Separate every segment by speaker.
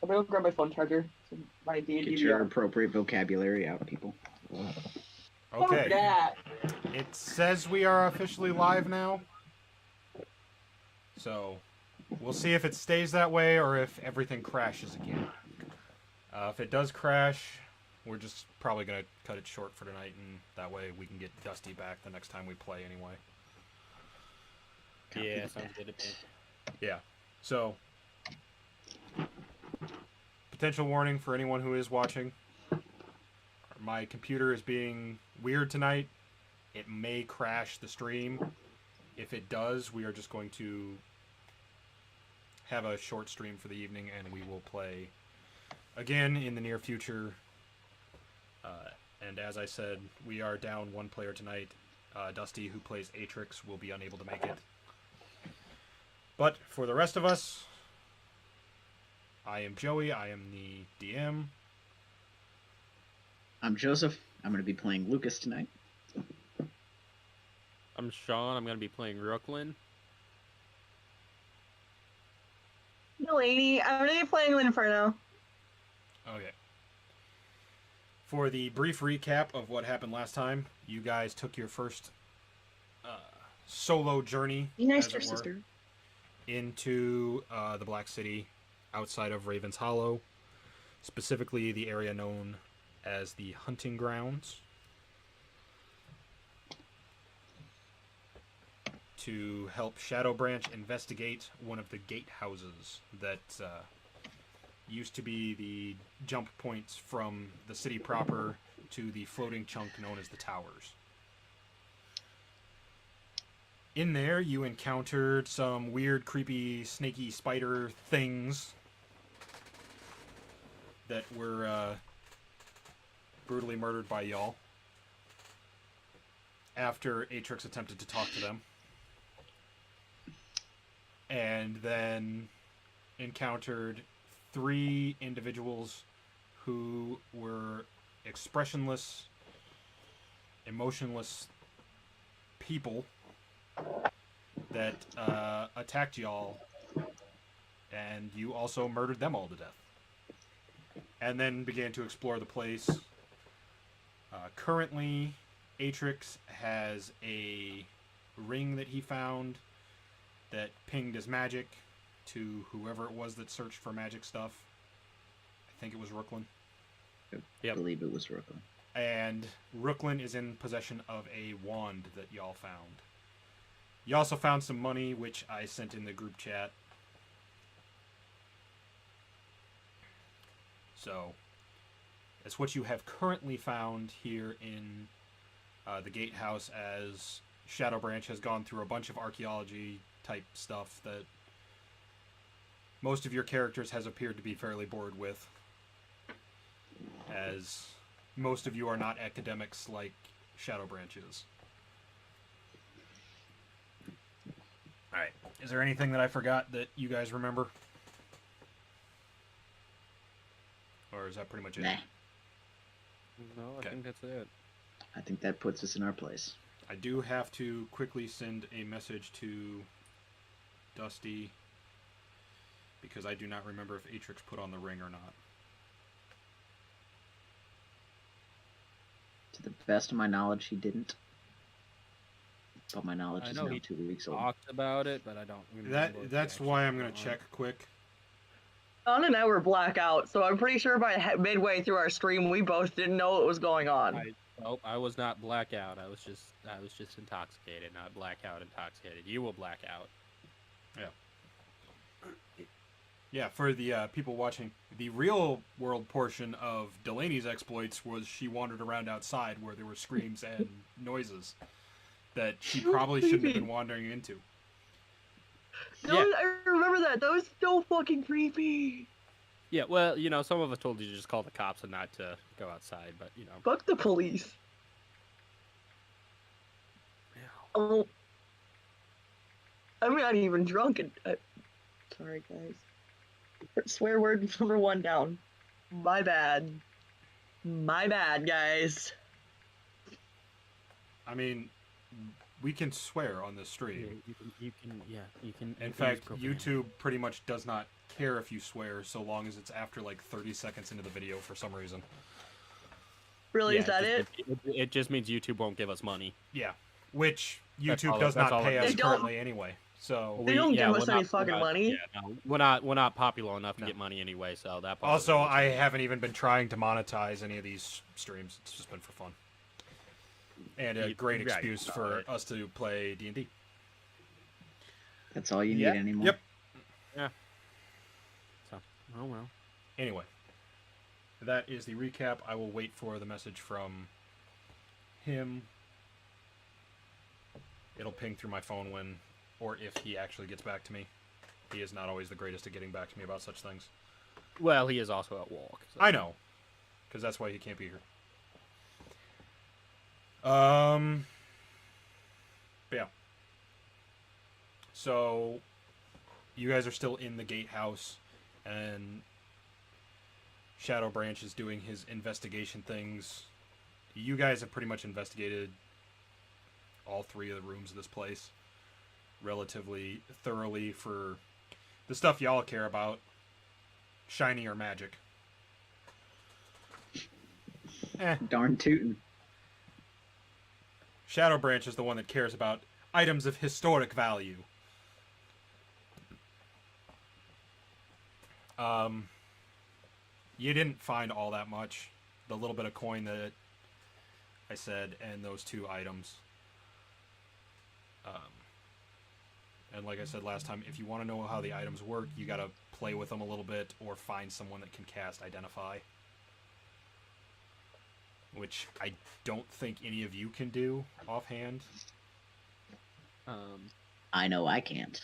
Speaker 1: I'm gonna grab my phone charger. So my D&D.
Speaker 2: Get your appropriate vocabulary out, people.
Speaker 3: Okay.
Speaker 1: Fuck that.
Speaker 3: It says we are officially live now. So, we'll see if it stays that way or if everything crashes again. If it does crash, we're just probably going to cut it short for tonight, and that way we can get Dusty back the next time we play anyway.
Speaker 4: Yeah, sounds good to me.
Speaker 3: Yeah. So, potential warning for anyone who is watching. My computer is being weird tonight. It may crash the stream. If it does, we are just going to have a short stream for the evening, and we will play again in the near future. And as I said, we are down one player tonight. Dusty, who plays Atrix, will be unable to make it. But for the rest of us, I am Joey. I am the DM.
Speaker 2: I'm Joseph. I'm going to be playing Lucas tonight.
Speaker 4: I'm Sean. I'm going to be playing Rooklyn.
Speaker 1: Delaney, I'm gonna be playing Inferno.
Speaker 3: Okay. For the brief recap of what happened last time, you guys took your first solo journey,
Speaker 1: Be nice
Speaker 3: as
Speaker 1: to your
Speaker 3: it were,
Speaker 1: sister.
Speaker 3: into the Black City outside of Raven's Hollow, specifically the area known as the Hunting Grounds, to help Shadowbranch investigate one of the gatehouses that used to be the jump points from the city proper to the floating chunk known as the towers. In there, you encountered some weird, creepy, snaky spider things that were brutally murdered by y'all after Atrix attempted to talk to them. And then encountered 3 individuals who were expressionless, emotionless people that attacked y'all, and you also murdered them all to death. And then began to explore the place. Currently, Atrix has a ring that he found that pinged as magic to whoever it was that searched for magic stuff. I think it was Rooklyn.
Speaker 2: I believe it was Rooklyn.
Speaker 3: And Rooklyn is in possession of a wand that y'all found. You also found some money, which I sent in the group chat. So, that's what you have currently found here in the Gatehouse, as Shadowbranch has gone through a bunch of archaeology type stuff that most of your characters has appeared to be fairly bored with, as most of you are not academics like Shadowbranch is. Alright, is there anything that I forgot that you guys remember? Or is that pretty much it?
Speaker 2: Nah.
Speaker 4: No, I
Speaker 3: Okay.
Speaker 4: think that's it.
Speaker 2: I think that puts us in our place.
Speaker 3: I do have to quickly send a message to Dusty, because I do not remember if Atrix put on the ring or not.
Speaker 2: To the best of my knowledge, he didn't. But my knowledge
Speaker 4: I
Speaker 2: is
Speaker 4: know
Speaker 2: now
Speaker 4: he
Speaker 2: 2 weeks old.
Speaker 4: Talked about it, but I don't remember. if
Speaker 3: That's
Speaker 4: he
Speaker 3: why
Speaker 4: actually
Speaker 3: I'm going
Speaker 4: put
Speaker 3: to
Speaker 4: it on.
Speaker 3: check quick.
Speaker 1: Sean and I were blackout, so I'm pretty sure by midway through our stream, we both didn't know what was going on.
Speaker 4: Nope, I was not blackout. I was just intoxicated, not blackout intoxicated. You will black out.
Speaker 3: Yeah, for the people watching, the real world portion of Delaney's exploits was she wandered around outside where there were screams and noises that she probably shouldn't have been wandering into.
Speaker 1: I remember that. That was so fucking creepy.
Speaker 4: Yeah, well, some of us told you to just call the cops and not to go outside, but
Speaker 1: Fuck the police.
Speaker 4: Yeah.
Speaker 1: Oh, I'm not even drunk. Sorry, guys. Swear word number 1 down. My bad. My bad, guys.
Speaker 3: I mean, we can swear on this stream.
Speaker 4: You can.
Speaker 3: In
Speaker 4: use
Speaker 3: fact,
Speaker 4: profanity.
Speaker 3: YouTube pretty much does not care if you swear, so long as it's after like 30 seconds into the video for some reason.
Speaker 1: Really,
Speaker 4: Yeah,
Speaker 1: is that it?
Speaker 4: It just means YouTube won't give us money.
Speaker 3: Yeah, which
Speaker 4: That's
Speaker 3: YouTube
Speaker 4: all-
Speaker 3: does
Speaker 4: that's
Speaker 3: not
Speaker 4: all it
Speaker 3: pay us
Speaker 1: means. They don't-
Speaker 3: currently anyway. So
Speaker 1: They don't give us
Speaker 4: we're
Speaker 1: any
Speaker 4: not-
Speaker 1: fucking
Speaker 4: we're not-
Speaker 1: money.
Speaker 4: Yeah, no, we're not popular enough to
Speaker 3: No.
Speaker 4: get money anyway. So that. part
Speaker 3: also,
Speaker 4: doesn't
Speaker 3: I
Speaker 4: change.
Speaker 3: haven't even been trying to monetize any of these streams. It's just been for fun. And a great
Speaker 4: Right,
Speaker 3: excuse for us to play D&D.
Speaker 2: That's all you
Speaker 3: Yeah.
Speaker 2: need anymore.
Speaker 3: Yep.
Speaker 4: So, oh well.
Speaker 3: Anyway, that is the recap. I will wait for the message from him. It'll ping through my phone when, or if he actually gets back to me. He is not always the greatest at getting back to me about such things.
Speaker 4: Well, he is also at walk. So.
Speaker 3: I know, because that's why he can't be here. But yeah. So, you guys are still in the Gatehouse, and Shadowbranch is doing his investigation things. You guys have pretty much investigated all 3 of the rooms of this place relatively thoroughly for the stuff y'all care about, shiny or magic.
Speaker 2: Darn tootin'.
Speaker 3: Shadowbranch is the one that cares about items of historic value. You didn't find all that much. The little bit of coin that I said, and those 2 items. And like I said last time, if you want to know how the items work, you gotta play with them a little bit, or find someone that can cast Identify. Which I don't think any of you can do offhand.
Speaker 2: I know I can't.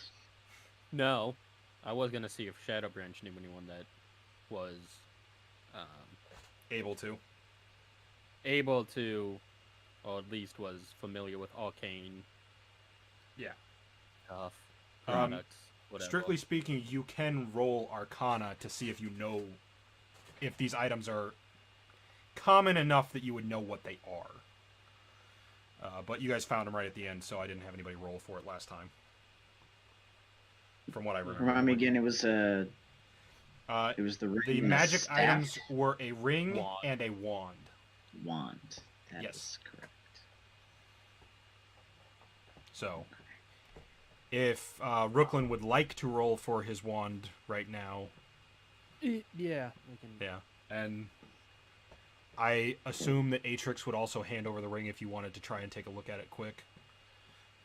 Speaker 4: No, I was gonna see if Shadowbranch knew anyone that was
Speaker 3: Able to.
Speaker 4: able to, or at least was familiar with arcane
Speaker 3: Yeah.
Speaker 4: stuff,
Speaker 3: Um,
Speaker 4: products, whatever.
Speaker 3: Strictly speaking, you can roll Arcana to see if you know if these items are common enough that you would know what they are. But you guys found them right at the end, so I didn't have anybody roll for it last time. From what I remember.
Speaker 2: Remind me again. It was the ring.
Speaker 3: The
Speaker 2: and
Speaker 3: magic
Speaker 2: staff.
Speaker 3: items were a ring
Speaker 4: Wand.
Speaker 3: and a wand.
Speaker 2: Wand. That
Speaker 3: Yes.
Speaker 2: is correct.
Speaker 3: So, if Brooklyn would like to roll for his wand right now,
Speaker 4: Yeah, we can.
Speaker 3: yeah, and I assume that Atrix would also hand over the ring if you wanted to try and take a look at it quick.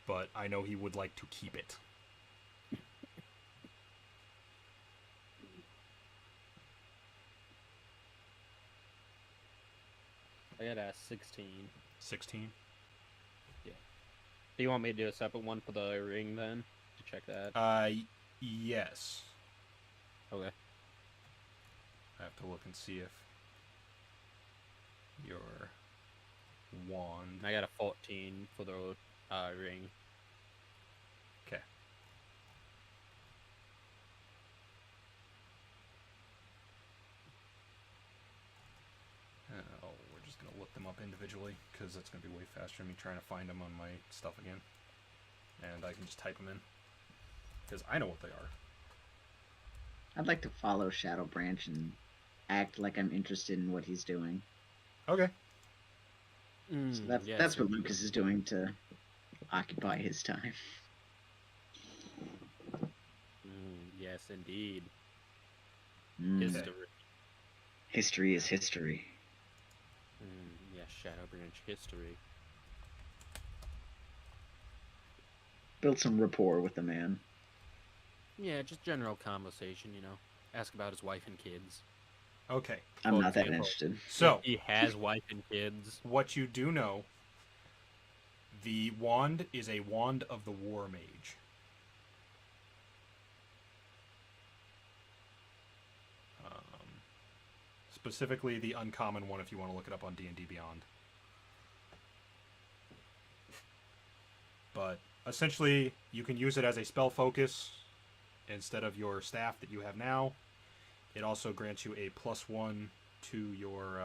Speaker 3: But I know he would like to keep it.
Speaker 4: I got a 16.
Speaker 3: 16.
Speaker 4: Do you want me to do a separate one for the ring then to check that?
Speaker 3: Yes.
Speaker 4: Okay.
Speaker 3: I have to look and see if your wand.
Speaker 4: I got a 14 for the ring.
Speaker 3: Okay. Oh, we're just gonna look them up individually because that's gonna be way faster than me trying to find them on my stuff again. And I can just type them in because I know what they are.
Speaker 2: I'd like to follow Shadowbranch and act like I'm interested in what he's doing.
Speaker 3: Okay.
Speaker 2: So that's what Lucas is doing to occupy his time.
Speaker 4: Yes, indeed.
Speaker 2: Mm.
Speaker 4: History.
Speaker 2: History is history.
Speaker 4: Yes, Shadowbranch history.
Speaker 2: Build some rapport with the man.
Speaker 4: Yeah, just general conversation, you know. Ask about his wife and kids.
Speaker 3: Okay.
Speaker 2: I'm
Speaker 4: For
Speaker 2: not that
Speaker 4: example.
Speaker 2: interested.
Speaker 3: So,
Speaker 4: He has wife and kids.
Speaker 3: what you do know, the wand is a wand of the War Mage. Specifically the uncommon one if you want to look it up on D&D Beyond. But essentially, you can use it as a spell focus instead of your staff that you have now. It also grants you a +1 to your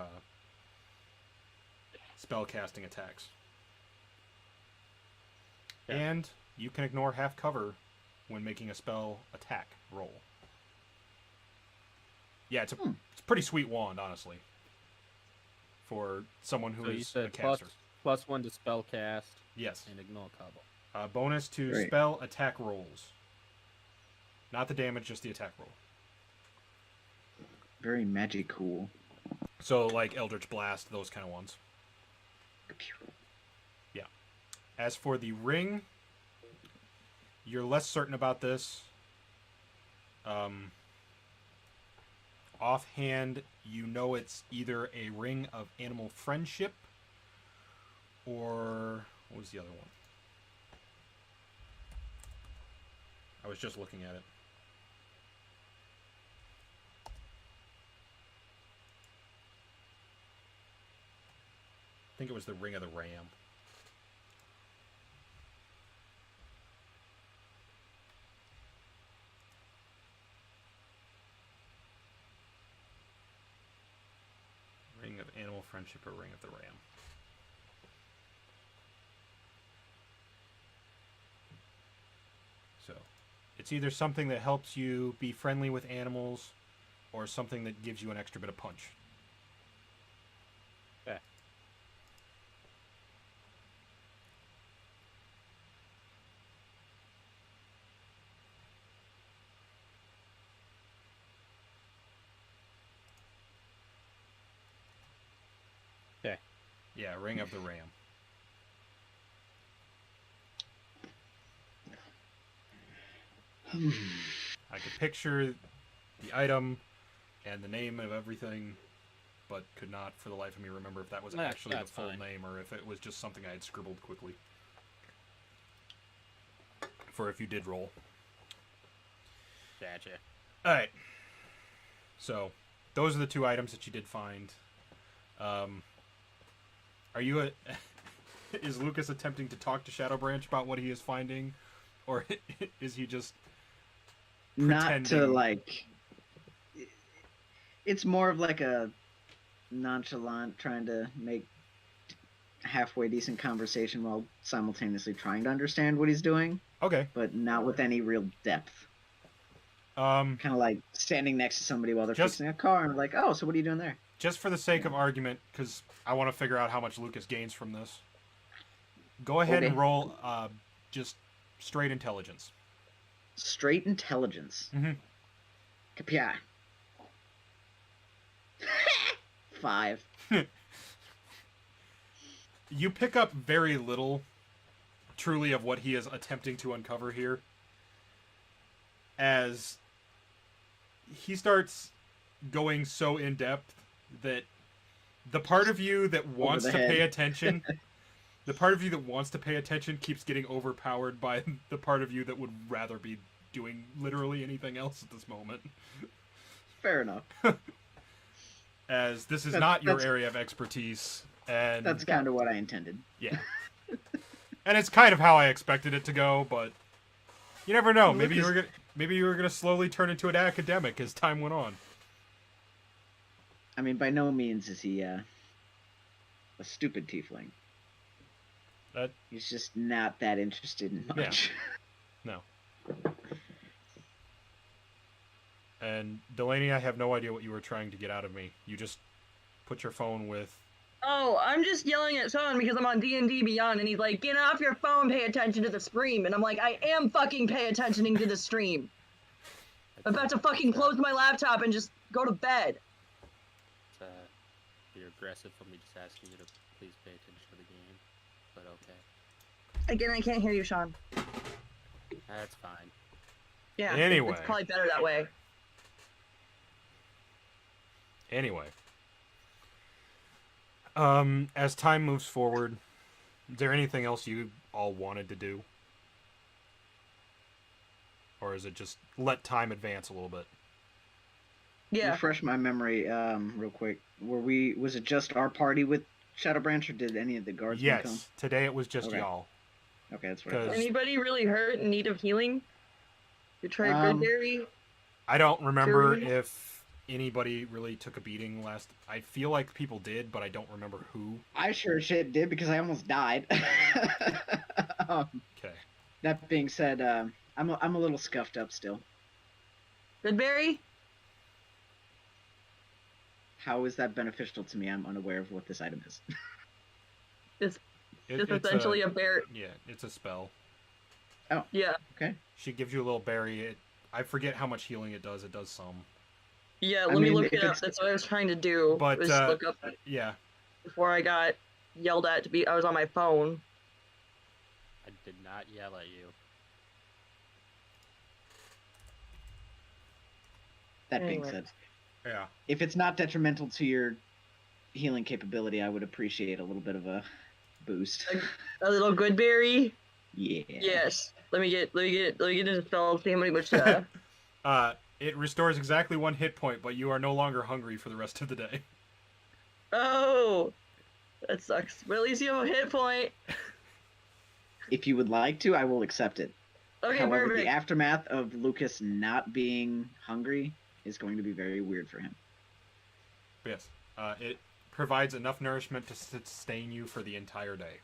Speaker 3: spell casting attacks.
Speaker 4: Yeah.
Speaker 3: And you can ignore half cover when making a spell attack roll. Yeah, it's a pretty sweet wand, honestly, for someone who
Speaker 4: So you
Speaker 3: is a
Speaker 4: said
Speaker 3: caster.
Speaker 4: +1 to spell cast
Speaker 3: Yes.
Speaker 4: and ignore cover.
Speaker 3: Bonus to
Speaker 2: Great.
Speaker 3: spell attack rolls. Not the damage, just the attack roll.
Speaker 2: Very magic cool.
Speaker 3: So, like Eldritch Blast, those kind of ones. Yeah. As for the ring, you're less certain about this. Offhand, you know it's either a ring of animal friendship or... What was the other one? I was just looking at it. I think it was the Ring of the Ram. Ring of Animal Friendship or Ring of the Ram. So, it's either something that helps you be friendly with animals or something that gives you an extra bit of punch.
Speaker 4: Okay. Okay.
Speaker 3: Yeah, Ring of the Ram. I could picture the item and the name of everything, but could not for the life of me remember if that was actually the
Speaker 4: That's
Speaker 3: full
Speaker 4: fine.
Speaker 3: name or if it was just something I had scribbled quickly. For if you did roll.
Speaker 4: Gotcha.
Speaker 3: Alright. So, those are the two items that you did find. Are you is Lucas attempting to talk to Shadowbranch about what he is finding? Or is he just
Speaker 2: Not to
Speaker 3: pretending?
Speaker 2: like. It's more of like a nonchalant trying to make halfway decent conversation while simultaneously trying to understand what he's doing,
Speaker 3: Okay.
Speaker 2: but not with any real depth.
Speaker 3: Um,
Speaker 2: Kind of like standing next to somebody while they're
Speaker 3: Just-
Speaker 2: fixing a car and like, oh, so what are you doing there?
Speaker 3: just for the sake of argument, because I want to figure out how much Lucas gains from this, go ahead and
Speaker 2: Okay.
Speaker 3: roll just straight intelligence.
Speaker 2: Straight intelligence.
Speaker 3: Mm-hmm.
Speaker 2: Kapia. 5.
Speaker 3: You pick up very little, truly, of what he is attempting to uncover here, as he starts going so in depth that the part of you that wants
Speaker 2: the
Speaker 3: to
Speaker 2: head.
Speaker 3: pay attention, keeps getting overpowered by the part of you that would rather be doing literally anything else at this moment.
Speaker 2: Fair enough.
Speaker 3: As this is
Speaker 2: That's-
Speaker 3: not your
Speaker 2: that's-
Speaker 3: area of expertise, and
Speaker 2: That's kind of what I intended.
Speaker 3: yeah. And it's kind of how I expected it to go, but you never know. Maybe you were gonna slowly turn into an academic as time went on.
Speaker 2: I mean, by no means is he a stupid tiefling.
Speaker 3: That
Speaker 2: He's just not that interested in much.
Speaker 3: no. And Delaney, I have no idea what you were trying to get out of me. You just put your phone with.
Speaker 1: Oh, I'm just yelling at Sean because I'm on D&D Beyond, and he's like, get off your phone, pay attention to the stream. And I'm like, I am fucking pay attentioning to the stream. I'm about to fucking close my laptop and just go to bed.
Speaker 4: It's, you're aggressive for me just asking you to please pay attention to the game, but okay.
Speaker 1: Again, I can't hear you, Sean.
Speaker 4: That's fine.
Speaker 1: Yeah,
Speaker 3: Anyway.
Speaker 1: it's probably better that way.
Speaker 3: Anyway. As time moves forward, is there anything else you all wanted to do? Or is it just let time advance a little bit?
Speaker 1: Yeah.
Speaker 2: Refresh my memory, real quick. Was it just our party with Shadowbranch, or did any of the guardsmen come?
Speaker 3: Yes. Today it was just
Speaker 2: Okay.
Speaker 3: y'all.
Speaker 2: Okay, that's what I
Speaker 3: 'Cause-
Speaker 2: thought.
Speaker 1: Anybody really hurt in need of healing? You tried
Speaker 2: Um,
Speaker 1: Berry?
Speaker 3: I don't remember
Speaker 1: Sure.
Speaker 3: if anybody really took a beating last. I feel like people did, but I don't remember who.
Speaker 2: I sure shit did because I almost died.
Speaker 3: Okay.
Speaker 2: That being said, I'm a little scuffed up still.
Speaker 1: Goodberry?
Speaker 2: How is that beneficial to me? I'm unaware of what this item is.
Speaker 1: It's
Speaker 3: It's
Speaker 1: essentially a bear.
Speaker 3: Yeah, it's a spell.
Speaker 2: Oh,
Speaker 1: Yeah.
Speaker 2: okay.
Speaker 3: She gives you a little berry. I forget how much healing it does. It does some.
Speaker 1: Yeah,
Speaker 2: I
Speaker 1: let me
Speaker 2: mean,
Speaker 1: look
Speaker 2: if
Speaker 1: it up.
Speaker 2: it's-
Speaker 1: That's what I was trying to do.
Speaker 3: But,
Speaker 1: was look up
Speaker 3: Yeah.
Speaker 1: before I got yelled at to be. I was on my phone.
Speaker 4: I did not yell at you.
Speaker 2: That being
Speaker 1: Anyway.
Speaker 2: said,
Speaker 3: Yeah.
Speaker 2: if it's not detrimental to your healing capability, I would appreciate a little bit of a boost.
Speaker 1: A little Goodberry.
Speaker 2: Yeah.
Speaker 1: Yes. Let me get into spell. See how much.
Speaker 3: It restores exactly 1 hit point, but you are no longer hungry for the rest of the day.
Speaker 1: Oh, that sucks. But at least you have a hit point.
Speaker 2: If you would like to, I will accept it.
Speaker 1: Okay,
Speaker 2: However,
Speaker 1: perfect.
Speaker 2: the aftermath of Lucas not being hungry is going to be very weird for him.
Speaker 3: But yes, it provides enough nourishment to sustain you for the entire day.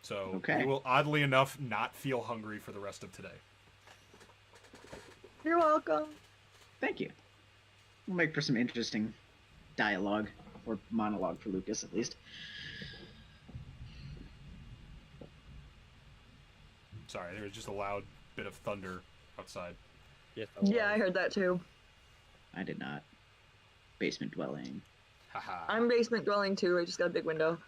Speaker 3: So
Speaker 2: Okay.
Speaker 3: you will, oddly enough, not feel hungry for the rest of today.
Speaker 1: You're welcome.
Speaker 2: Thank you. We'll make for some interesting dialogue, or monologue for Lucas, at least.
Speaker 3: Sorry, there was just a loud bit of thunder outside.
Speaker 4: Yes,
Speaker 1: Yeah, I heard that too.
Speaker 2: I did not. Basement dwelling.
Speaker 3: Haha.
Speaker 1: I'm basement dwelling too. I just got a big window.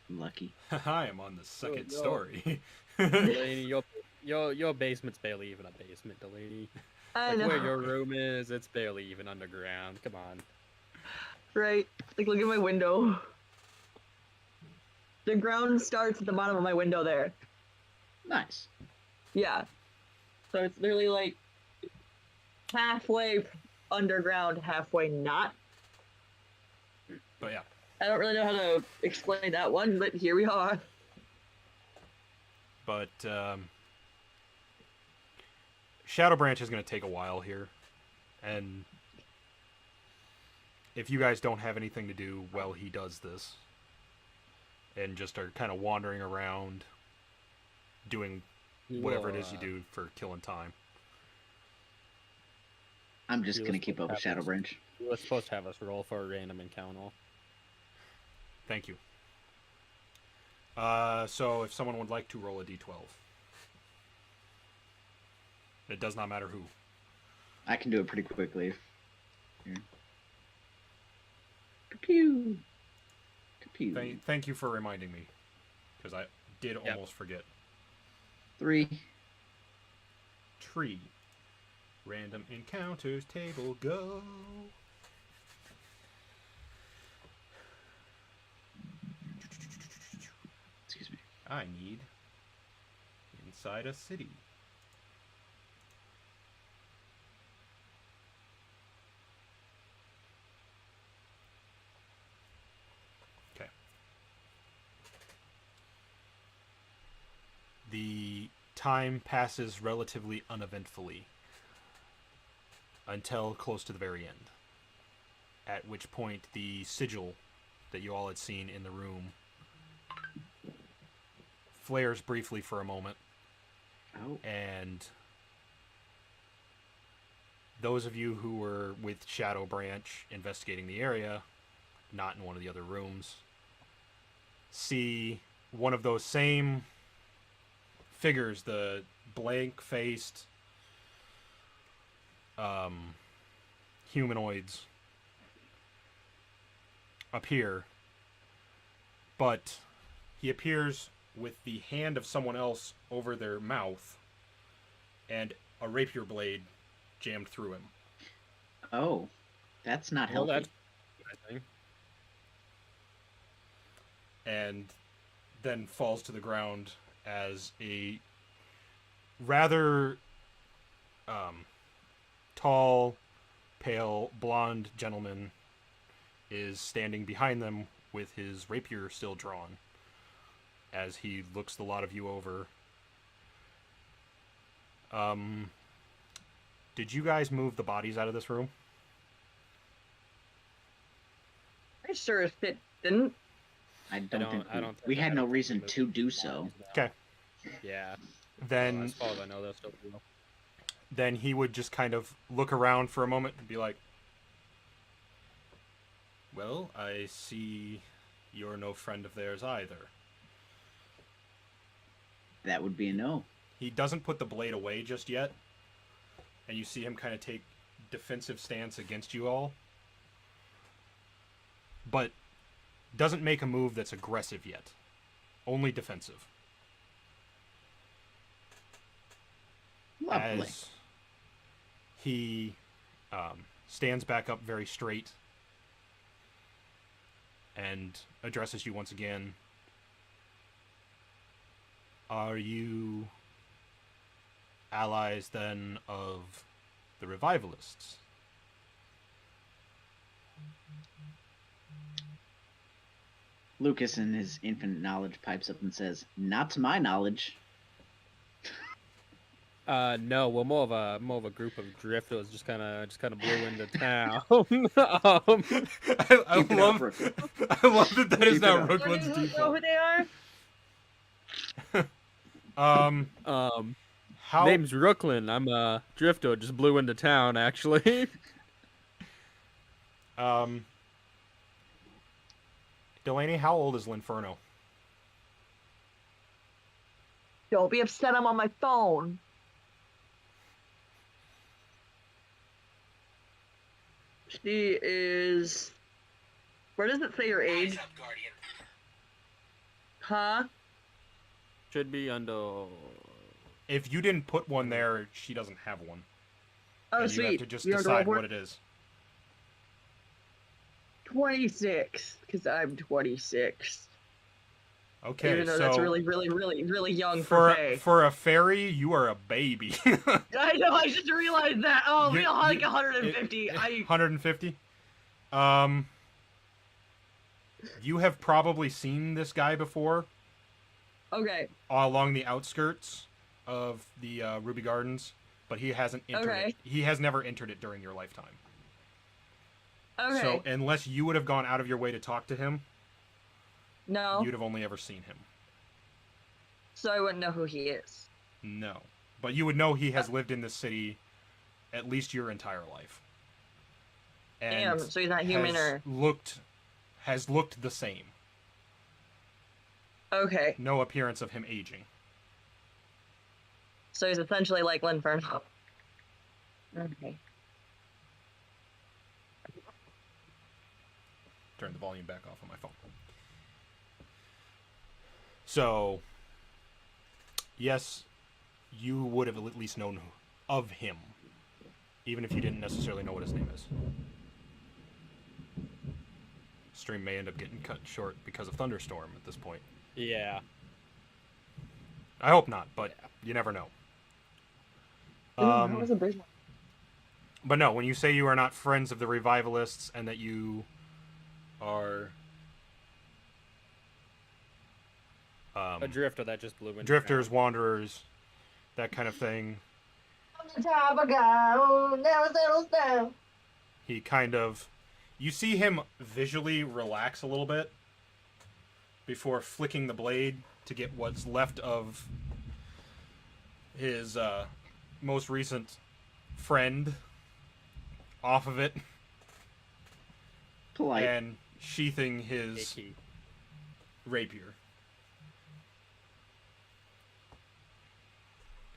Speaker 2: Lucky.
Speaker 3: I am on the second
Speaker 4: no.
Speaker 3: story.
Speaker 4: Delaney, your basement's barely even a basement, Delaney.
Speaker 1: I
Speaker 4: Like
Speaker 1: know.
Speaker 4: where your room is, it's barely even underground. Come on.
Speaker 1: Right. Like, look at my window. The ground starts at the bottom of my window there.
Speaker 2: Nice.
Speaker 1: Yeah. So it's literally like halfway underground, halfway not.
Speaker 3: But yeah,
Speaker 1: I don't really know how to explain that one, but here we are.
Speaker 3: but Shadowbranch is going to take a while here, and if you guys don't have anything to do while he does this, and just are kind of wandering around, doing whatever it is you do for killing time.
Speaker 2: I'm just
Speaker 4: You
Speaker 2: going to
Speaker 4: were
Speaker 2: keep up with
Speaker 4: supposed to have
Speaker 2: Shadowbranch.
Speaker 4: You were supposed to have us roll for a random encounter.
Speaker 3: Thank you. So if someone would like to roll a d12. It does not matter who.
Speaker 2: I can do it pretty quickly. Here. Pew. Pew.
Speaker 3: Thank you for reminding me, because I did
Speaker 4: Yep.
Speaker 3: almost forget.
Speaker 2: 3.
Speaker 3: Tree. Random encounters table, go.
Speaker 2: Excuse me.
Speaker 3: I need inside a city. Okay. The time passes relatively uneventfully until close to the very end, at which point the sigil that you all had seen in the room flares briefly for a moment,
Speaker 2: Oh.
Speaker 3: and those of you who were with Shadowbranch investigating the area, not in one of the other rooms, see one of those same figures, the blank-faced humanoids, appear, but he appears with the hand of someone else over their mouth and a rapier blade jammed through him.
Speaker 2: Oh. That's not
Speaker 4: Well,
Speaker 2: healthy.
Speaker 4: that's I think.
Speaker 3: And then falls to the ground as a rather tall, pale, blonde gentleman is standing behind them with his rapier still drawn as he looks the lot of you over. Did you guys move the bodies out of this room?
Speaker 1: I sure as shit didn't.
Speaker 2: I don't think
Speaker 4: think
Speaker 2: we had
Speaker 4: I
Speaker 2: no
Speaker 4: don't think
Speaker 2: reason
Speaker 4: moved
Speaker 2: to
Speaker 4: the
Speaker 2: do
Speaker 4: lines
Speaker 2: so.
Speaker 4: now.
Speaker 3: Okay.
Speaker 4: Yeah. Well,
Speaker 3: Then
Speaker 4: as far as I know, they'll still be.
Speaker 3: he would just kind of look around for a moment and be like, "Well, I see you're no friend of theirs either."
Speaker 2: That would be a no.
Speaker 3: He doesn't put the blade away just yet, and you see him kind of take defensive stance against you all, but doesn't make a move that's aggressive yet. Only defensive.
Speaker 2: Lovely.
Speaker 3: As he stands back up very straight and addresses you once again. Are you allies then of the revivalists?
Speaker 2: Lucas, in his infinite knowledge, pipes up and says, "Not to my knowledge."
Speaker 4: No, we're more of a group of drifters just kind of blew into town.
Speaker 3: I
Speaker 2: Keep it up,
Speaker 3: love
Speaker 2: Brooklyn.
Speaker 3: I love that is
Speaker 2: Keep it
Speaker 3: now
Speaker 2: up.
Speaker 3: Rookland's
Speaker 1: Know
Speaker 3: default.
Speaker 1: who they are?
Speaker 3: How
Speaker 4: Name's Rooklyn. I'm a drifter. Just blew into town, actually.
Speaker 3: Delaney, how old is Linferno?
Speaker 1: Don't be upset. I'm on my phone. She is. Where does it say your age? Huh?
Speaker 4: Should be under.
Speaker 3: If you didn't put one there, she doesn't have one.
Speaker 1: Oh,
Speaker 3: and you have
Speaker 1: sweet.
Speaker 3: to just
Speaker 1: You want to
Speaker 3: decide
Speaker 1: roll for
Speaker 3: what it is.
Speaker 1: 26, because I'm 26.
Speaker 3: Okay,
Speaker 1: Even though
Speaker 3: so
Speaker 1: that's really, really, really, really young for Faye.
Speaker 3: for a fairy, you are a baby.
Speaker 1: I know, I just realized that. Oh,
Speaker 3: You-
Speaker 1: we all like
Speaker 3: you-
Speaker 1: 150.
Speaker 3: 150. You have probably seen this guy before
Speaker 1: Okay,
Speaker 3: along the outskirts of the Ruby Gardens, but he hasn't entered
Speaker 1: Okay.
Speaker 3: it. He has never entered it during your lifetime.
Speaker 1: okay.
Speaker 3: So unless you would have gone out of your way to talk to him,
Speaker 1: No,
Speaker 3: you'd have only ever seen him.
Speaker 1: so I wouldn't know who he is.
Speaker 3: No. But you would know he has lived in this city at least your entire life. And
Speaker 1: Damn, so he's not human
Speaker 3: has looked the same.
Speaker 1: Okay,
Speaker 3: No appearance of him aging.
Speaker 1: so he's essentially like Linferno. Okay.
Speaker 3: Turn the volume back off on my phone. So, yes, you would have at least known of him, even if you didn't necessarily know what his name is. Stream may end up getting cut short because of thunderstorm at this point.
Speaker 4: Yeah.
Speaker 3: I hope not, but you never know.
Speaker 1: That was a big one.
Speaker 3: But no, when you say you are not friends of the revivalists and that you are
Speaker 4: A drifter that just blew into
Speaker 3: drifters,
Speaker 4: town.
Speaker 3: wanderers, that kind of thing,
Speaker 1: The top of God never settles down.
Speaker 3: he kind of... You see him visually relax a little bit before flicking the blade to get what's left of his most recent friend off of it
Speaker 2: Polite.
Speaker 3: and sheathing his
Speaker 4: Icky.
Speaker 3: rapier.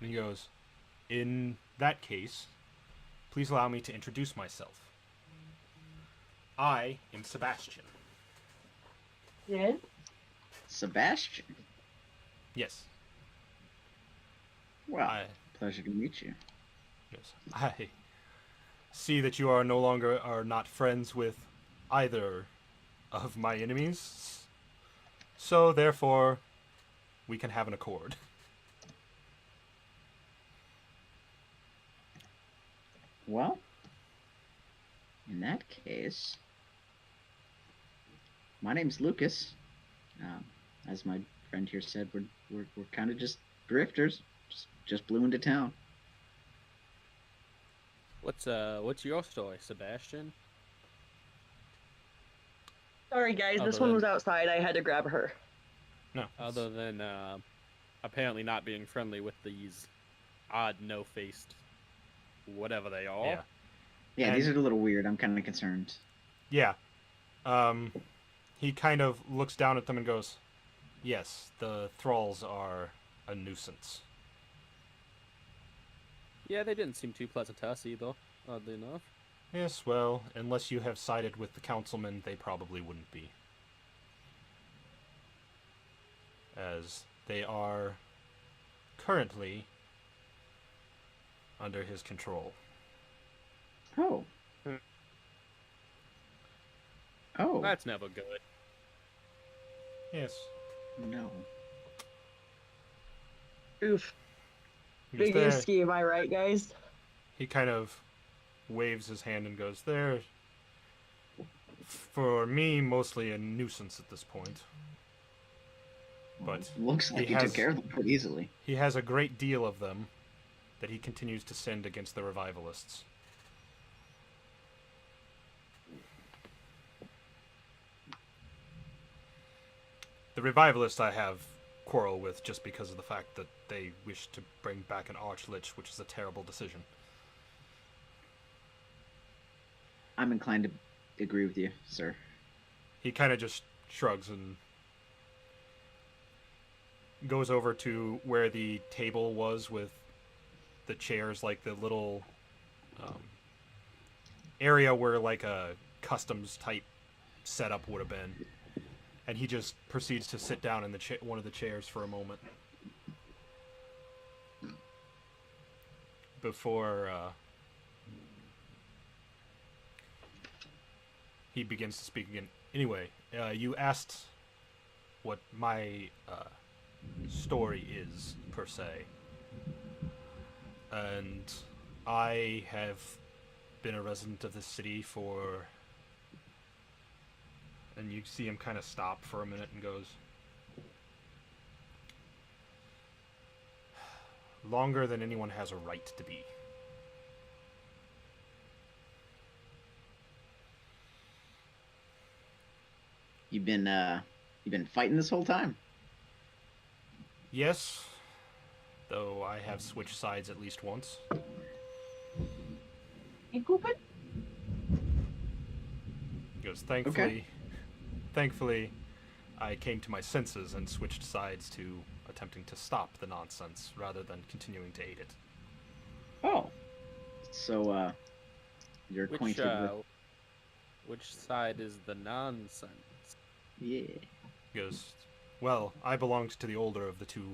Speaker 3: And he goes, "In that case, please allow me to introduce myself. I am Sebastian."
Speaker 1: Yeah?
Speaker 2: Sebastian.
Speaker 3: Yes.
Speaker 2: Well,
Speaker 3: I
Speaker 2: pleasure to meet you.
Speaker 3: Yes. I see that you are no longer are not friends with either of my enemies. So therefore we can have an accord.
Speaker 2: Well, in that case, my name's Lucas. As my friend here said, we're kind of just drifters. Just blew into town.
Speaker 4: What's your story, Sebastian?
Speaker 1: Sorry, guys. This
Speaker 4: Other
Speaker 1: one
Speaker 4: than-
Speaker 1: was outside. I had to grab her.
Speaker 3: No.
Speaker 4: Other than apparently not being friendly with these odd, no-faced, whatever they are.
Speaker 3: Yeah.
Speaker 2: Yeah, these
Speaker 3: And-
Speaker 2: are a little weird. I'm kind of concerned.
Speaker 3: Yeah. He kind of looks down at them and goes, "Yes, the thralls are a nuisance."
Speaker 4: Yeah, they didn't seem too pleasant to us either, oddly enough.
Speaker 3: Yes, well, unless you have sided with the councilman, they probably wouldn't be. As they are currently under his control.
Speaker 2: Oh.
Speaker 4: Hmm.
Speaker 2: Oh.
Speaker 4: That's never good.
Speaker 3: Yes.
Speaker 2: No.
Speaker 1: Oof.
Speaker 3: He goes,
Speaker 1: Big
Speaker 3: "There."
Speaker 1: ski, am I right, guys?
Speaker 3: He kind of waves his hand and goes, "They're, for me, mostly a nuisance at this point. But
Speaker 2: Looks like
Speaker 3: he
Speaker 2: he
Speaker 3: has-
Speaker 2: took care of them pretty easily.
Speaker 3: he has a great deal of them that he continues to send against the revivalists." The revivalists I have quarrel with just because of the fact that they wish to bring back an archlich, which is a terrible decision.
Speaker 2: I'm inclined to agree with you, sir.
Speaker 3: He kind of just shrugs and goes over to where the table was with the chairs, like the little area where like a customs type setup would have been, and he just proceeds to sit down in the one of the chairs for a moment before he begins to speak again. Anyway, you asked what my story is, per se. And I have been a resident of this city for... And you see him kind of stop for a minute and goes... longer than anyone has a right to be.
Speaker 2: You've been fighting this whole time.
Speaker 3: Yes, though I have switched sides at least once.
Speaker 1: You pooping?
Speaker 3: He goes, thankfully, I came to my senses and switched sides to attempting to stop the nonsense rather than continuing to aid it.
Speaker 2: Oh. So, you're acquainted with...
Speaker 4: Which side is the nonsense?
Speaker 2: Yeah.
Speaker 3: He goes, well, I belonged to the older of the two.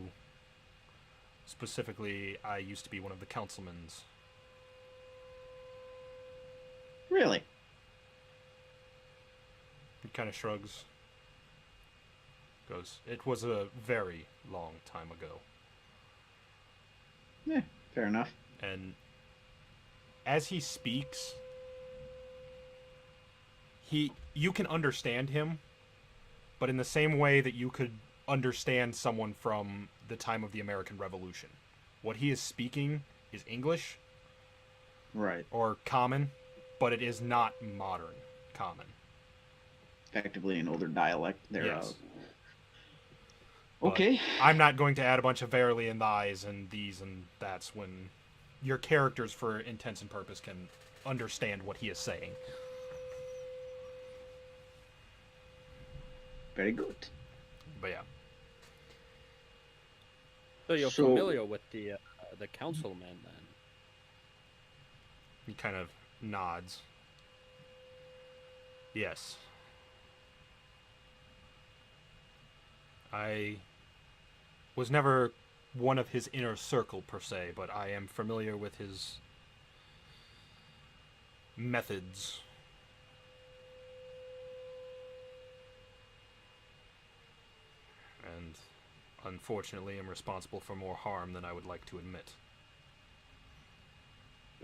Speaker 3: Specifically, I used to be one of the councilmen's.
Speaker 2: Really?
Speaker 3: He kind of shrugs. Goes, it was a very long time ago.
Speaker 2: Yeah, fair enough.
Speaker 3: And as he speaks, you can understand him, but in the same way that you could understand someone from the time of the American Revolution. What he is speaking is English
Speaker 2: Right.
Speaker 3: or common, but it is not modern common.
Speaker 2: Effectively an older dialect thereof.
Speaker 3: Yes.
Speaker 2: Okay.
Speaker 3: I'm not going to add a bunch of verily and thys and these and that's when your characters, for intents and purpose, can understand what he is saying.
Speaker 2: Very good.
Speaker 3: But yeah.
Speaker 4: So you're
Speaker 2: So-
Speaker 4: familiar with the councilman then?
Speaker 3: He kind of nods. Yes. I was never one of his inner circle, per se, but I am familiar with his methods. And unfortunately, I'm responsible for more harm than I would like to admit.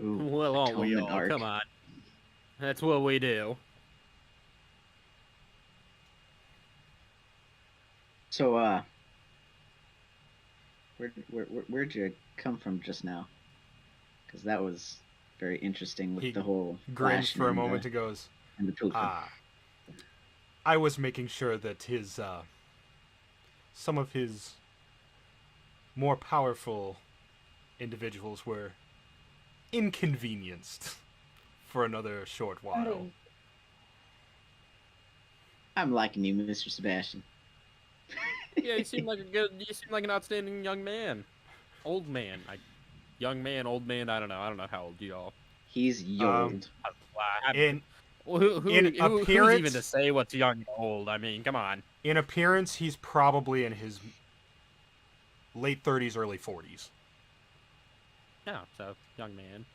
Speaker 2: Ooh,
Speaker 4: Well, aren't we
Speaker 2: atonement
Speaker 4: all?
Speaker 2: arc.
Speaker 4: Come on. That's what we do.
Speaker 2: So, where'd you come from just now? Because that was very interesting with
Speaker 3: He
Speaker 2: the whole
Speaker 3: Grins
Speaker 2: flashing
Speaker 3: for a
Speaker 2: and
Speaker 3: moment
Speaker 2: the,
Speaker 3: and goes,
Speaker 2: and the poop.
Speaker 3: "Ah, I was making sure that his some of his more powerful individuals were inconvenienced for another short while.
Speaker 2: I'm liking you, Mr. Sebastian.
Speaker 4: Yeah, you seem like an outstanding young man. Old man. Young man, old man, I don't know. I don't know how old you are.
Speaker 2: He's yold.
Speaker 3: In
Speaker 4: Who's
Speaker 3: appearance,
Speaker 4: even to say what's young and old? I mean, come on.
Speaker 3: in appearance, he's probably in his late 30s, early 40s.
Speaker 4: Yeah, so young man.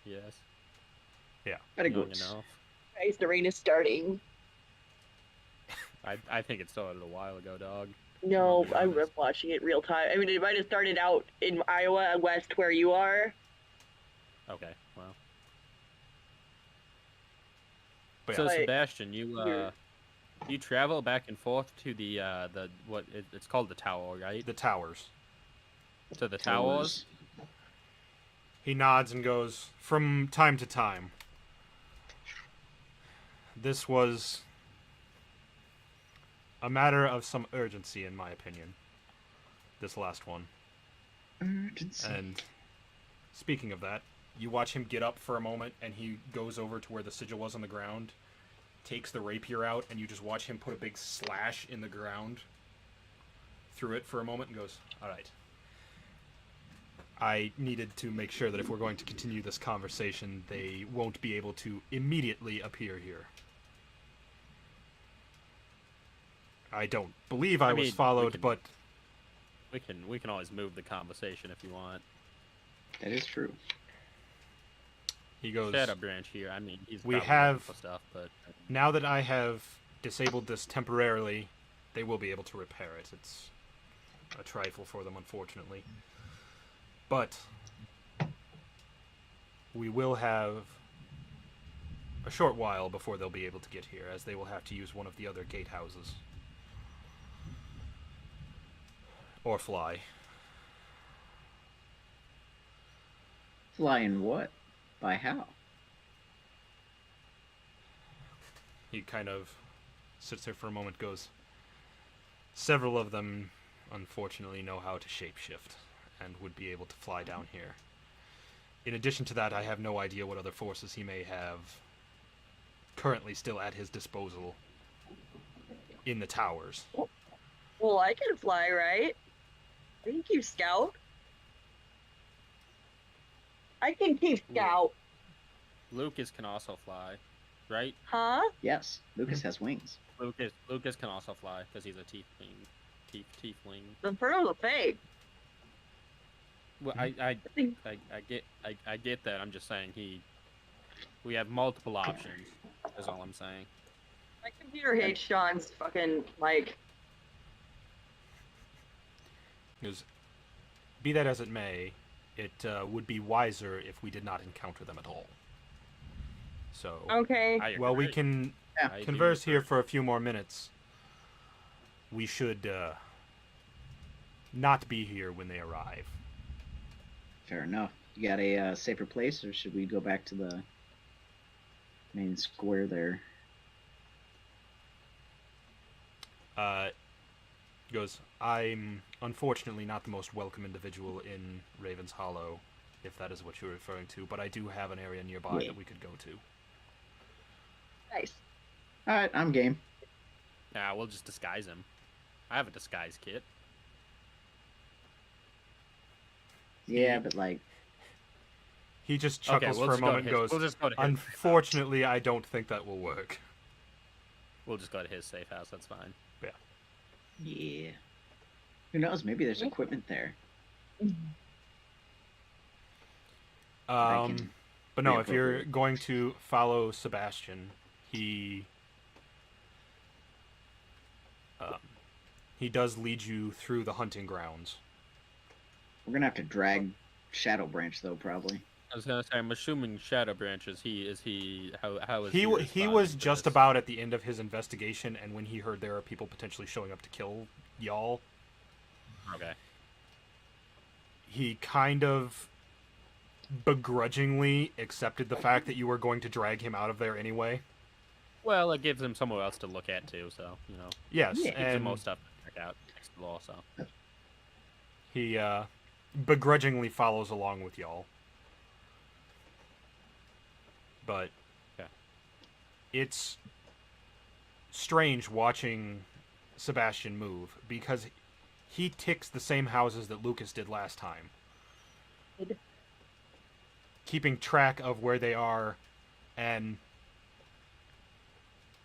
Speaker 4: Yes.
Speaker 2: Very
Speaker 4: Young
Speaker 2: good.
Speaker 4: enough.
Speaker 1: Guys, the rain is starting.
Speaker 4: I think it started a while ago, dog.
Speaker 1: No,
Speaker 4: be
Speaker 1: I'm
Speaker 4: honest.
Speaker 1: watching it real time. I mean, it might have started out in Iowa West where you are.
Speaker 4: Okay, well.
Speaker 3: But
Speaker 4: So
Speaker 1: yeah.
Speaker 4: Sebastian, you
Speaker 1: You're-
Speaker 4: you travel back and forth to the it's called the tower, right?
Speaker 3: the towers.
Speaker 4: To the towers.
Speaker 3: He nods and goes, from time to time. This was a matter of some urgency, in my opinion. This last one.
Speaker 2: Urgency.
Speaker 3: And speaking of that, you watch him get up for a moment, and he goes over to where the sigil was on the ground, takes the rapier out, and you just watch him put a big slash in the ground through it for a moment and goes, all right. I needed to make sure that if we're going to continue this conversation, they won't be able to immediately appear here. I don't believe I was
Speaker 4: mean,
Speaker 3: followed, but
Speaker 4: We can always move the conversation if you want.
Speaker 2: That is true.
Speaker 3: he goes,
Speaker 4: Shadowbranch here. I mean, he's
Speaker 3: We
Speaker 4: probably
Speaker 3: have-
Speaker 4: looking for stuff, but
Speaker 3: now that I have disabled this temporarily, they will be able to repair it. It's a trifle for them, unfortunately. But we will have a short while before they'll be able to get here, as they will have to use one of the other gatehouses. Or fly.
Speaker 2: Flying what? By how?
Speaker 3: He kind of sits there for a moment, goes, several of them, unfortunately, know how to shapeshift, and would be able to fly down here. In addition to that, I have no idea what other forces he may have currently still at his disposal in the towers.
Speaker 1: Well, I can fly, right? Thank you, Scout. I can keep Scout.
Speaker 4: Lucas can also fly, right?
Speaker 1: Huh?
Speaker 2: Yes, Lucas has wings.
Speaker 4: Lucas can also fly because he's a tiefling.
Speaker 1: The Inferno's a fake.
Speaker 4: Well, I get that. I'm just saying we have multiple options. Is all I'm saying.
Speaker 1: My computer hates Sean's fucking mic.
Speaker 3: Because, be that as it may, it would be wiser if we did not encounter them at all. So,
Speaker 1: Okay.
Speaker 4: I
Speaker 3: while we
Speaker 4: agree.
Speaker 3: can
Speaker 4: I do
Speaker 3: converse
Speaker 4: agree.
Speaker 3: here for a few more minutes, we should not be here when they arrive.
Speaker 2: Fair enough. You got a safer place, or should we go back to the main square there?
Speaker 3: He goes, I'm unfortunately not the most welcome individual in Raven's Hollow, if that is what you're referring to, but I do have an area nearby
Speaker 2: Yeah.
Speaker 3: that we could go to.
Speaker 1: Nice.
Speaker 2: All right, I'm game.
Speaker 4: Nah, we'll just disguise him. I have a disguise kit.
Speaker 2: Yeah, but like,
Speaker 3: He just
Speaker 4: Okay,
Speaker 3: chuckles
Speaker 4: we'll
Speaker 3: for a
Speaker 4: just go to
Speaker 3: moment and
Speaker 4: his-
Speaker 3: goes,
Speaker 4: we'll just go to his safe house.
Speaker 3: unfortunately, I don't think that will work.
Speaker 4: We'll just go to his safe house. That's fine.
Speaker 2: yeah. Who knows? Maybe there's equipment there. I can
Speaker 3: But no, if you're
Speaker 2: reappropriate.
Speaker 3: going to follow Sebastian, he does lead you through the hunting grounds.
Speaker 2: We're gonna have to drag Shadowbranch though, probably.
Speaker 4: I was gonna say, I'm assuming Shadowbranch is he how is
Speaker 3: He
Speaker 4: responding
Speaker 3: was
Speaker 4: to
Speaker 3: just
Speaker 4: this?
Speaker 3: about at the end of his investigation, and when he heard there are people potentially showing up to kill y'all,
Speaker 4: Okay.
Speaker 3: he kind of begrudgingly accepted the fact that you were going to drag him out of there anyway.
Speaker 4: Well, it gives him somewhere else to look at too, so
Speaker 3: Yes,
Speaker 2: Yeah.
Speaker 4: gives him
Speaker 3: and
Speaker 4: more stuff to check out next to the law. So
Speaker 3: he begrudgingly follows along with y'all. But
Speaker 4: Okay.
Speaker 3: it's strange watching Sebastian move because he ticks the same houses that Lucas did last time. Keeping track of where they are, and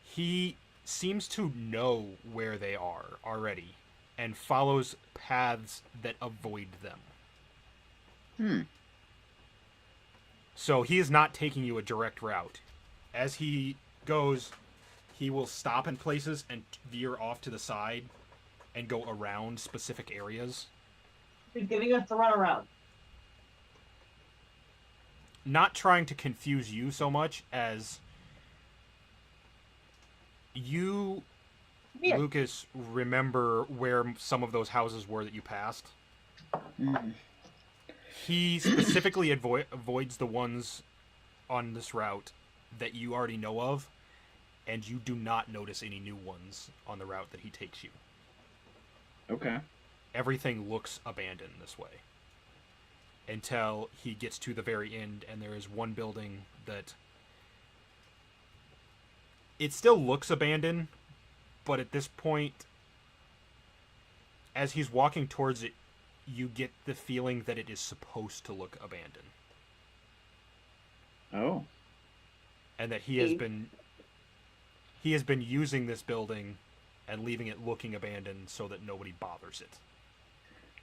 Speaker 3: he seems to know where they are already and follows paths that avoid them. So he is not taking you a direct route. As he goes, he will stop in places and veer off to the side and go around specific areas.
Speaker 1: He's giving us the runaround.
Speaker 3: Not trying to confuse you so much as you,
Speaker 1: Yeah.
Speaker 3: Lucas, remember where some of those houses were that you passed. He specifically avoids the ones on this route that you already know of, and you do not notice any new ones on the route that he takes you.
Speaker 2: Okay.
Speaker 3: Everything looks abandoned this way. Until he gets to the very end, and there is one building that... It still looks abandoned, but at this point, as he's walking towards it, you get the feeling that it is supposed to look abandoned.
Speaker 2: Oh.
Speaker 3: And that he has been using this building and leaving it looking abandoned so that nobody bothers it.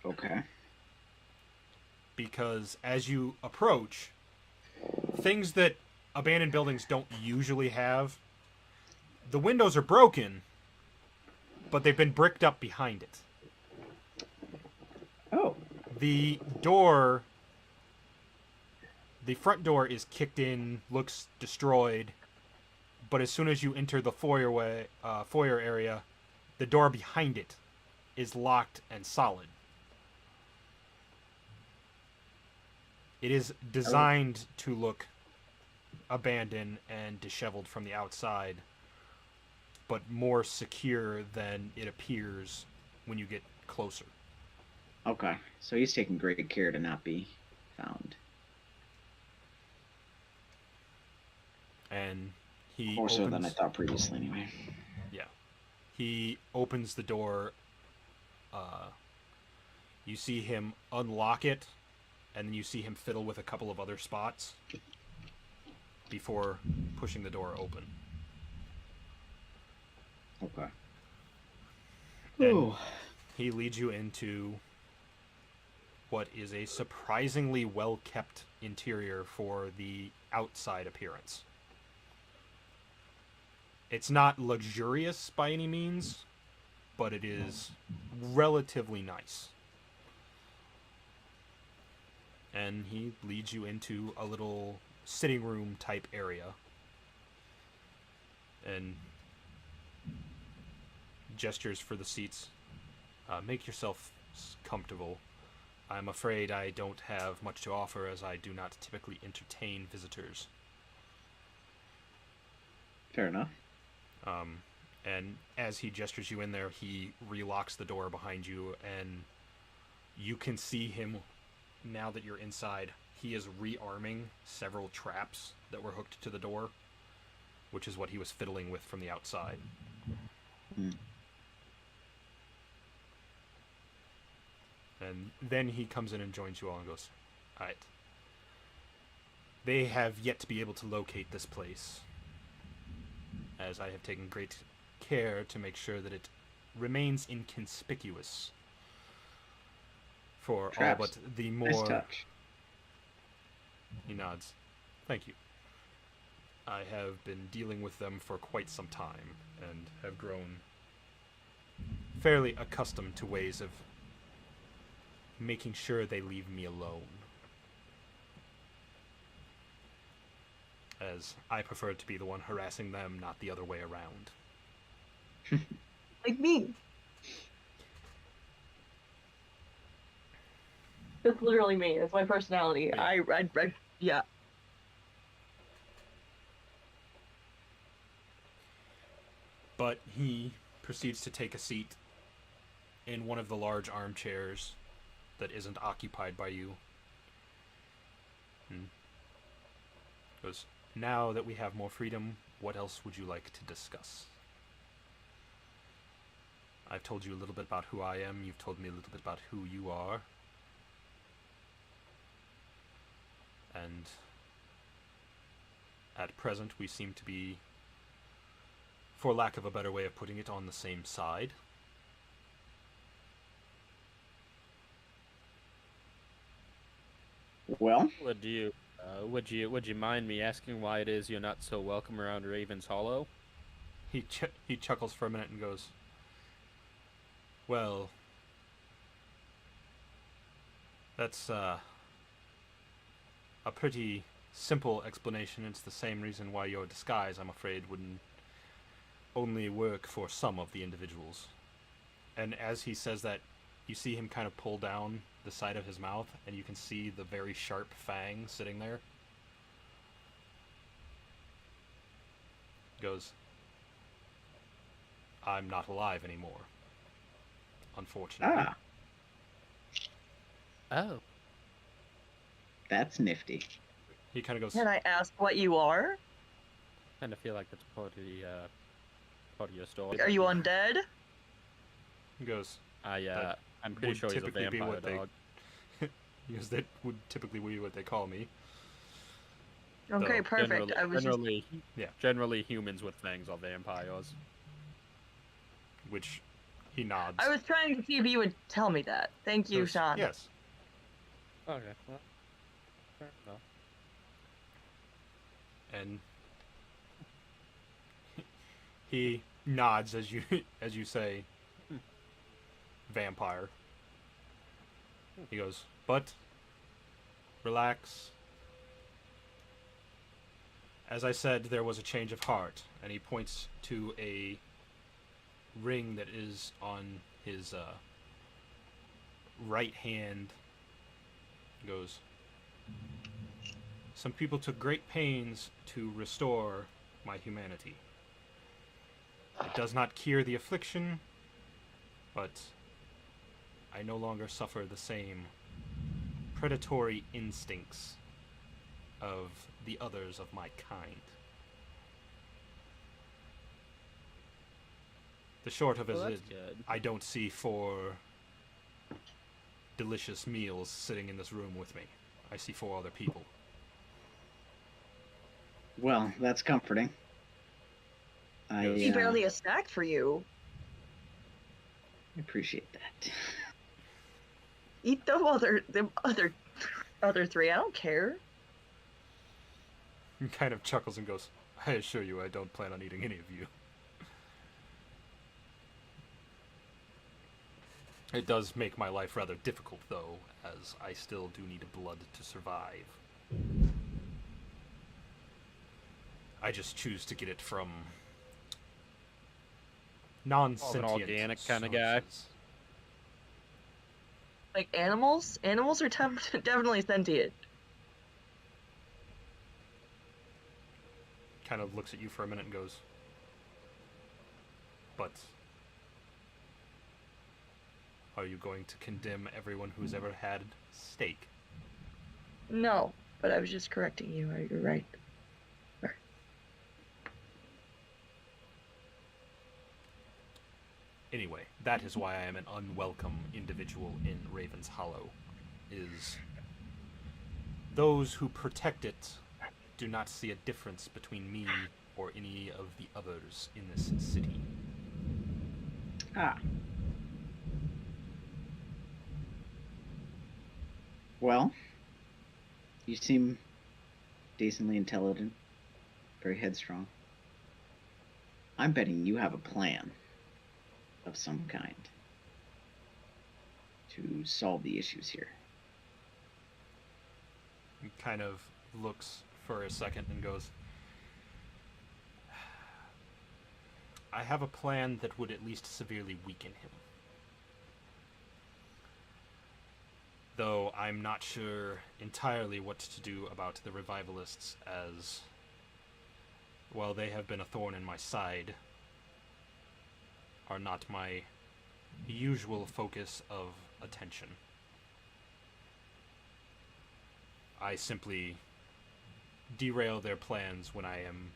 Speaker 2: Okay.
Speaker 3: Because as you approach, things that abandoned buildings don't usually have, the windows are broken, but they've been bricked up behind it.
Speaker 2: Oh.
Speaker 3: The front door is kicked in, looks destroyed, but as soon as you enter the foyer area, the door behind it is locked and solid. It is designed to look abandoned and disheveled from the outside, but more secure than it appears when you get closer.
Speaker 2: Okay. So he's taking great care to not be found.
Speaker 3: And he
Speaker 2: More so
Speaker 3: opens,
Speaker 2: than I thought previously, anyway.
Speaker 3: Yeah. He opens the door. You see him unlock it, and then you see him fiddle with a couple of other spots before pushing the door open.
Speaker 2: Okay.
Speaker 3: And
Speaker 2: Ooh.
Speaker 3: he leads you into what is a surprisingly well-kept interior for the outside appearance. It's not luxurious by any means, but it is relatively nice. And he leads you into a little sitting room type area. And gestures for the seats. Make yourself comfortable. I'm afraid I don't have much to offer as I do not typically entertain visitors.
Speaker 2: Fair enough.
Speaker 3: And as he gestures you in there, he relocks the door behind you, and you can see him, now that you're inside, he is rearming several traps that were hooked to the door, which is what he was fiddling with from the outside. And then he comes in and joins you all and goes, "Alright. They have yet to be able to locate this place, as I have taken great care to make sure that it remains inconspicuous for
Speaker 2: Traps.
Speaker 3: all but the more..."
Speaker 2: Nice touch.
Speaker 3: He nods. "Thank you. I have been dealing with them for quite some time, and have grown fairly accustomed to ways of making sure they leave me alone. As I prefer to be the one harassing them, not the other way around."
Speaker 1: Like me. That's literally me. That's my personality.
Speaker 3: Yeah.
Speaker 1: Yeah.
Speaker 3: But he proceeds to take a seat in one of the large armchairs that isn't occupied by you. And goes, now that we have more freedom, what else would you like to discuss? I've told you a little bit about who I am. You've told me a little bit about who you are. And at present, we seem to be, for lack of a better way of putting it, on the same side.
Speaker 2: Well,
Speaker 4: Would you mind me asking why it is you're not so welcome around Raven's Hollow?
Speaker 3: He chuckles for a minute and goes, well, that's a pretty simple explanation. It's the same reason why your disguise, I'm afraid, wouldn't only work for some of the individuals. And as he says that, you see him kind of pull down the side of his mouth, and you can see the very sharp fang sitting there. Goes, I'm not alive anymore, unfortunately.
Speaker 4: Oh.
Speaker 2: That's nifty.
Speaker 3: He kind of goes,
Speaker 1: Can I ask what you are?
Speaker 4: Kind of feel like that's part of your story.
Speaker 1: Are you undead?
Speaker 3: he goes,
Speaker 4: I'm pretty
Speaker 3: would
Speaker 4: sure he's a
Speaker 3: typically be
Speaker 4: vampire
Speaker 3: what they-
Speaker 4: dog.
Speaker 3: because that would typically be what they call me.
Speaker 1: Okay,
Speaker 3: So,
Speaker 1: perfect. I was just...
Speaker 4: Generally humans with fangs are vampires.
Speaker 3: Which he nods.
Speaker 1: I was trying to see if you would tell me that. Thank you,
Speaker 3: Goes,
Speaker 1: Sean.
Speaker 3: Yes.
Speaker 4: Okay. Well, fair enough.
Speaker 3: And he nods as you say vampire. He goes, but relax. As I said, there was a change of heart, and he points to a ring that is on his right hand. He goes, some people took great pains to restore my humanity. It does not cure the affliction, but I no longer suffer the same predatory instincts of the others of my kind. The short of it
Speaker 4: Well,
Speaker 3: is,
Speaker 4: that's good.
Speaker 3: I don't see 4 delicious meals sitting in this room with me. I see 4 other people.
Speaker 2: Well, that's comforting.
Speaker 1: He barely a snack for you.
Speaker 2: I appreciate that.
Speaker 1: Eat the other 3. I don't care.
Speaker 3: He kind of chuckles and goes, I assure you I don't plan on eating any of you. It does make my life rather difficult, though, as I still do need blood to survive. I just choose to get it from non-sentient
Speaker 4: organic kind of guy.
Speaker 3: sources.
Speaker 1: Like animals? Animals are definitely sentient.
Speaker 3: Kind of looks at you for a minute and goes, but are you going to condemn everyone who's ever had steak?
Speaker 1: No, but I was just correcting you. You're right.
Speaker 3: Anyway, that is why I am an unwelcome individual in Raven's Hollow, is those who protect it do not see a difference between me or any of the others in this city.
Speaker 2: Ah. Well, you seem decently intelligent, very headstrong. I'm betting you have a plan of some kind to solve the issues here.
Speaker 3: He kind of looks for a second and goes, I have a plan that would at least severely weaken him. Though I'm not sure entirely what to do about the revivalists, as, well, they have been a thorn in my side are not my usual focus of attention. I simply derail their plans when I am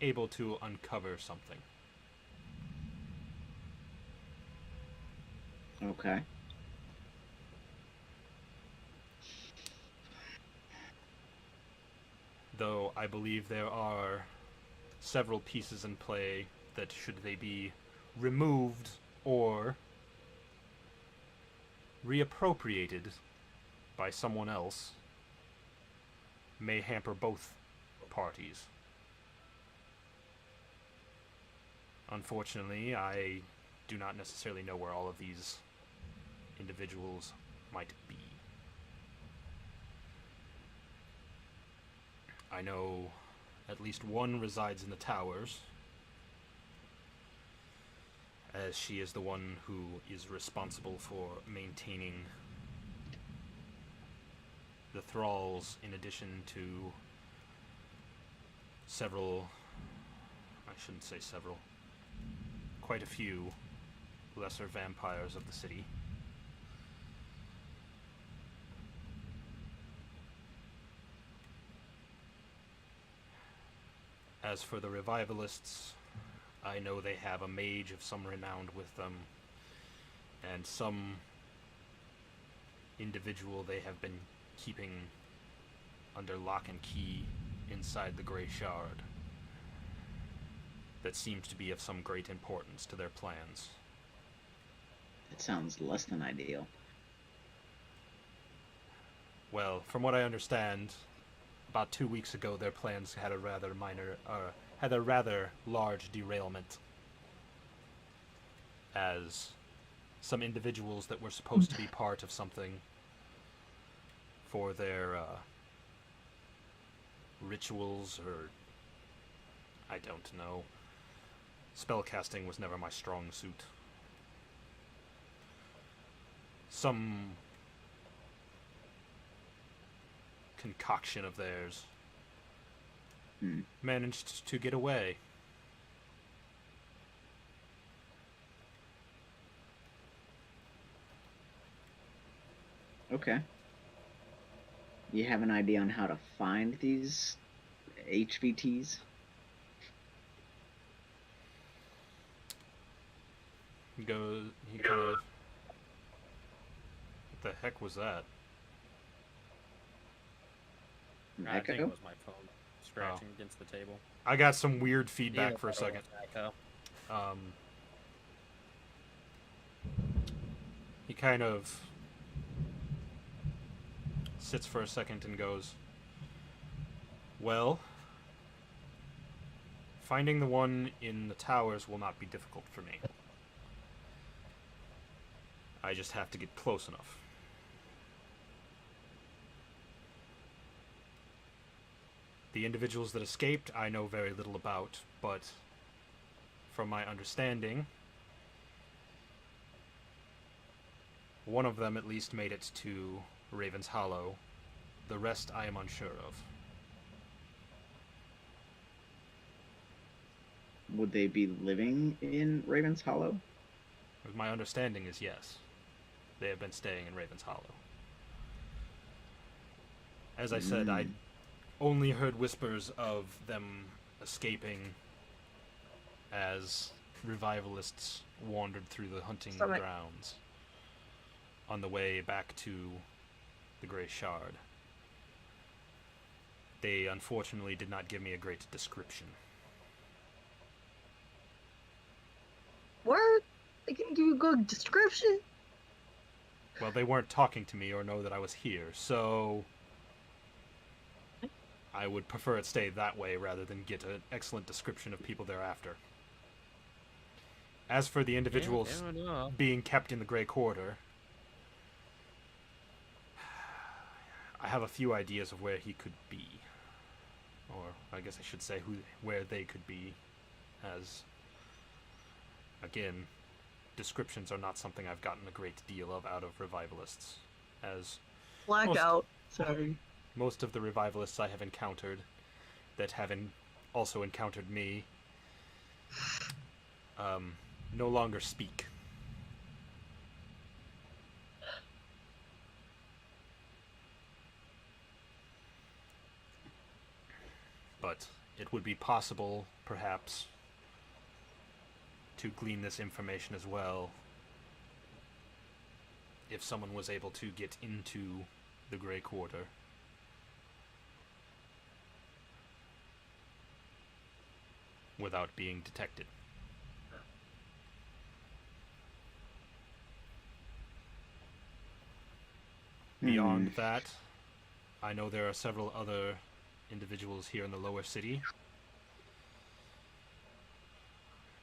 Speaker 3: able to uncover something.
Speaker 2: Okay.
Speaker 3: Though I believe there are several pieces in play that, should they be removed or reappropriated by someone else, may hamper both parties. Unfortunately, I do not necessarily know where all of these individuals might be. I know at least one resides in the towers, as she is the one who is responsible for maintaining the thralls, in addition to several, I shouldn't say several, quite a few lesser vampires of the city. As for the revivalists, I know they have a mage of some renown with them, and some individual they have been keeping under lock and key inside the Grey Shard that seems to be of some great importance to their plans.
Speaker 2: That sounds less than ideal.
Speaker 3: Well, from what I understand, about 2 weeks ago their plans had a rather large derailment, as some individuals that were supposed to be part of something for their rituals, or I don't know. Spellcasting was never my strong suit. Some concoction of theirs managed to get away.
Speaker 2: Okay. You have an idea on how to find these HVTs?
Speaker 3: He kind of... What the heck was that?
Speaker 2: An
Speaker 4: I think
Speaker 2: echo?
Speaker 4: it was my phone scratching against the table.
Speaker 3: I got some weird feedback
Speaker 4: Either
Speaker 3: for a
Speaker 4: that or
Speaker 3: second.
Speaker 4: echo.
Speaker 3: He kind of sits for a second and goes, well, finding the one in the towers will not be difficult for me. I just have to get close enough. The individuals that escaped, I know very little about, but from my understanding, one of them at least made it to Raven's Hollow. The rest I am unsure of.
Speaker 2: Would they be living in Raven's Hollow?
Speaker 3: My understanding is yes. They have been staying in Raven's Hollow. As I said, I only heard whispers of them escaping as revivalists wandered through the hunting grounds on the way back to the Grey Shard. They unfortunately did not give me a great description.
Speaker 1: What? They can give you a good description?
Speaker 3: Well, they weren't talking to me or know that I was here, so I would prefer it stay that way rather than get an excellent description of people thereafter. As for the individuals being kept in the Grey Quarter, I have a few ideas of where he could be. Or I guess I should say where they could be, as, again, descriptions are not something I've gotten a great deal of out of revivalists, as
Speaker 1: Blackout. Sorry.
Speaker 3: most of the revivalists I have encountered that have also encountered me no longer speak. But it would be possible, perhaps, to glean this information as well if someone was able to get into the Grey Quarter. Without being detected. Beyond that, I know there are several other individuals here in the lower city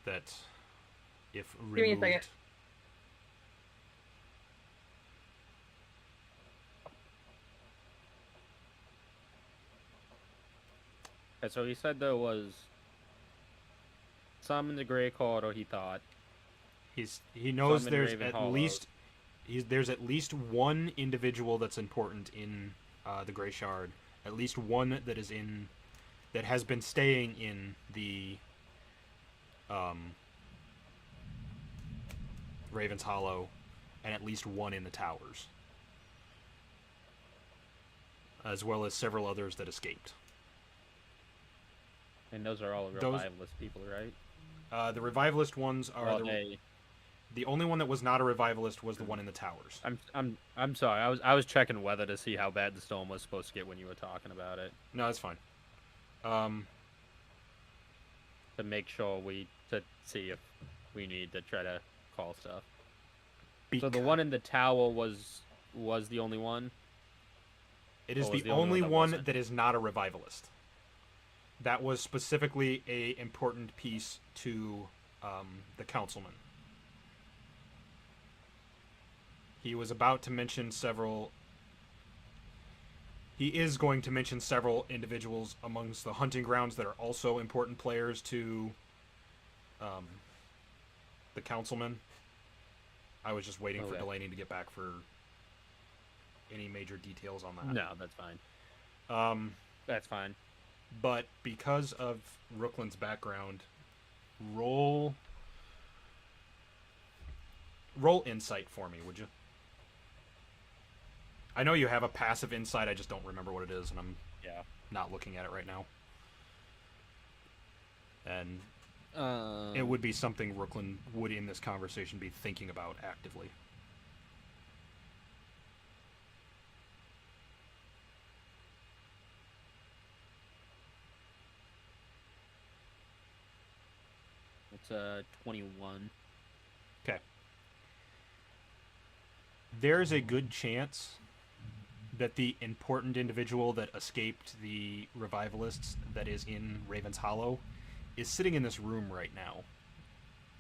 Speaker 3: that, if
Speaker 1: Give me a
Speaker 3: removed...
Speaker 1: second.
Speaker 4: Okay, so he said there was some in the Grey Corridor, he thought.
Speaker 3: He knows
Speaker 4: Some in
Speaker 3: there's
Speaker 4: Raven
Speaker 3: at
Speaker 4: Hollow.
Speaker 3: least there's at least one individual that's important in the Grey Shard. At least one that has been staying in the Raven's Hollow, and at least one in the towers, as well as several others that escaped.
Speaker 4: And those are all revivalist people, right?
Speaker 3: The revivalist ones are
Speaker 4: Well,
Speaker 3: the only one that was not a revivalist was the one in the towers.
Speaker 4: I'm sorry. I was checking weather to see how bad the storm was supposed to get when you were talking about it.
Speaker 3: No, that's fine.
Speaker 4: To make sure to see if we need to try to call stuff. So the one in the tower was the only one?
Speaker 3: It is
Speaker 4: Or was
Speaker 3: the
Speaker 4: the only
Speaker 3: only
Speaker 4: one that
Speaker 3: one
Speaker 4: wasn't?
Speaker 3: that is not a revivalist. That was specifically a important piece to the councilman. He was about to mention several... He is going to mention several individuals amongst the hunting grounds that are also important players to the councilman. I was just waiting for
Speaker 4: Okay.
Speaker 3: Delaney to get back for any major details on that.
Speaker 4: No, that's fine. That's fine.
Speaker 3: But because of Rookland's background, roll insight for me, would you? I know you have a passive insight, I just don't remember what it is, and I'm not looking at it right now. And it would be something Rookland would, in this conversation, be thinking about actively.
Speaker 4: It's 21.
Speaker 3: Okay. There's a good chance that the important individual that escaped the revivalists that is in Raven's Hollow is sitting in this room right now,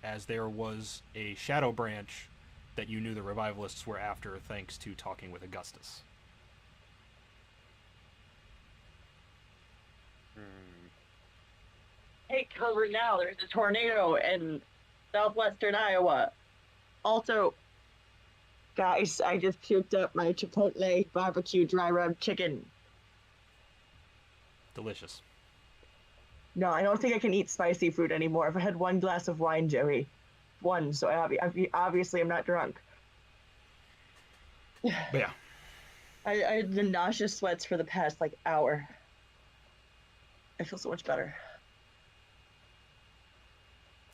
Speaker 3: as there was a Shadowbranch that you knew the revivalists were after thanks to talking with Augustus.
Speaker 1: Take cover now. There's a tornado in southwestern Iowa. Also, guys, I just puked up my Chipotle barbecue dry rub chicken.
Speaker 3: Delicious.
Speaker 1: No, I don't think I can eat spicy food anymore. I've had one glass of wine, Joey. One, so obviously I'm not drunk.
Speaker 3: But yeah.
Speaker 1: I had the nauseous sweats for the past, hour. I feel so much better.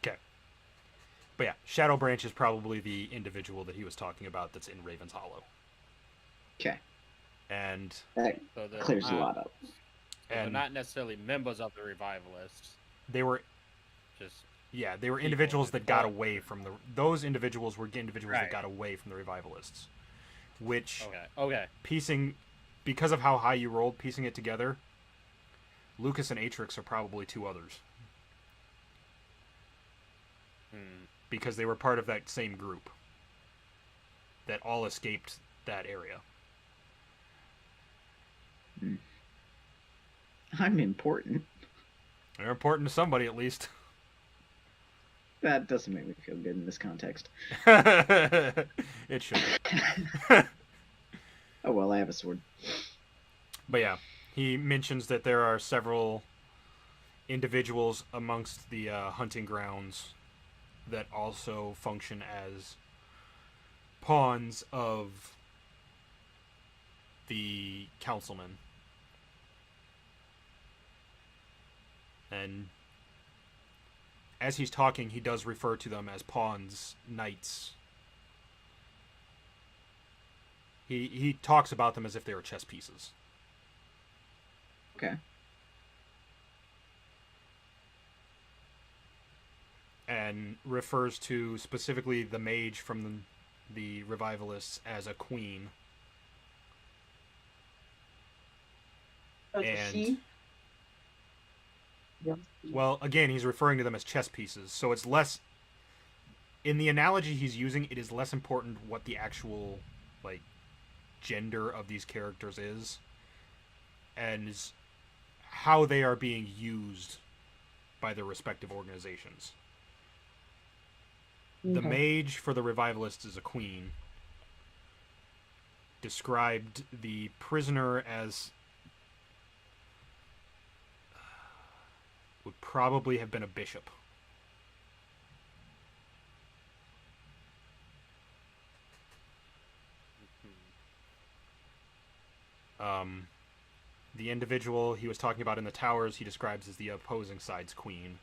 Speaker 3: Okay. But yeah, Shadowbranch is probably the individual that he was talking about that's in Raven's Hollow.
Speaker 2: Okay.
Speaker 3: And
Speaker 2: That
Speaker 4: So they're
Speaker 2: clears a
Speaker 4: not-
Speaker 2: lot up.
Speaker 4: so they're
Speaker 3: and
Speaker 4: not necessarily members of the revivalists.
Speaker 3: they were
Speaker 4: Just
Speaker 3: they were
Speaker 4: people
Speaker 3: individuals that got
Speaker 4: involved.
Speaker 3: away from those individuals were individuals that
Speaker 4: Right.
Speaker 3: got away from the revivalists. Which
Speaker 4: okay.
Speaker 3: piecing, because of how high you rolled, piecing it together, Lucas and Atrix are probably two others. Because they were part of that same group that all escaped that area.
Speaker 2: I'm important.
Speaker 3: They're important to somebody, at least.
Speaker 2: That doesn't make me feel good in this context.
Speaker 3: It should.
Speaker 2: Oh well, I have a sword.
Speaker 3: But yeah, he mentions that there are several individuals amongst the hunting grounds that also function as pawns of the councilman. And as he's talking, he does refer to them as pawns, knights. He talks about them as if they were chess pieces.
Speaker 2: Okay.
Speaker 3: And refers to specifically the mage from the revivalists as a queen.
Speaker 1: That's she.
Speaker 3: Well, again, he's referring to them as chess pieces, so it's less... In the analogy he's using, it is less important what the actual, like, gender of these characters is, and is how they are being used by their respective organizations. The mage for the revivalists is a queen. Described the prisoner as... would probably have been a bishop. The individual he was talking about in the towers, he describes as the opposing side's queen.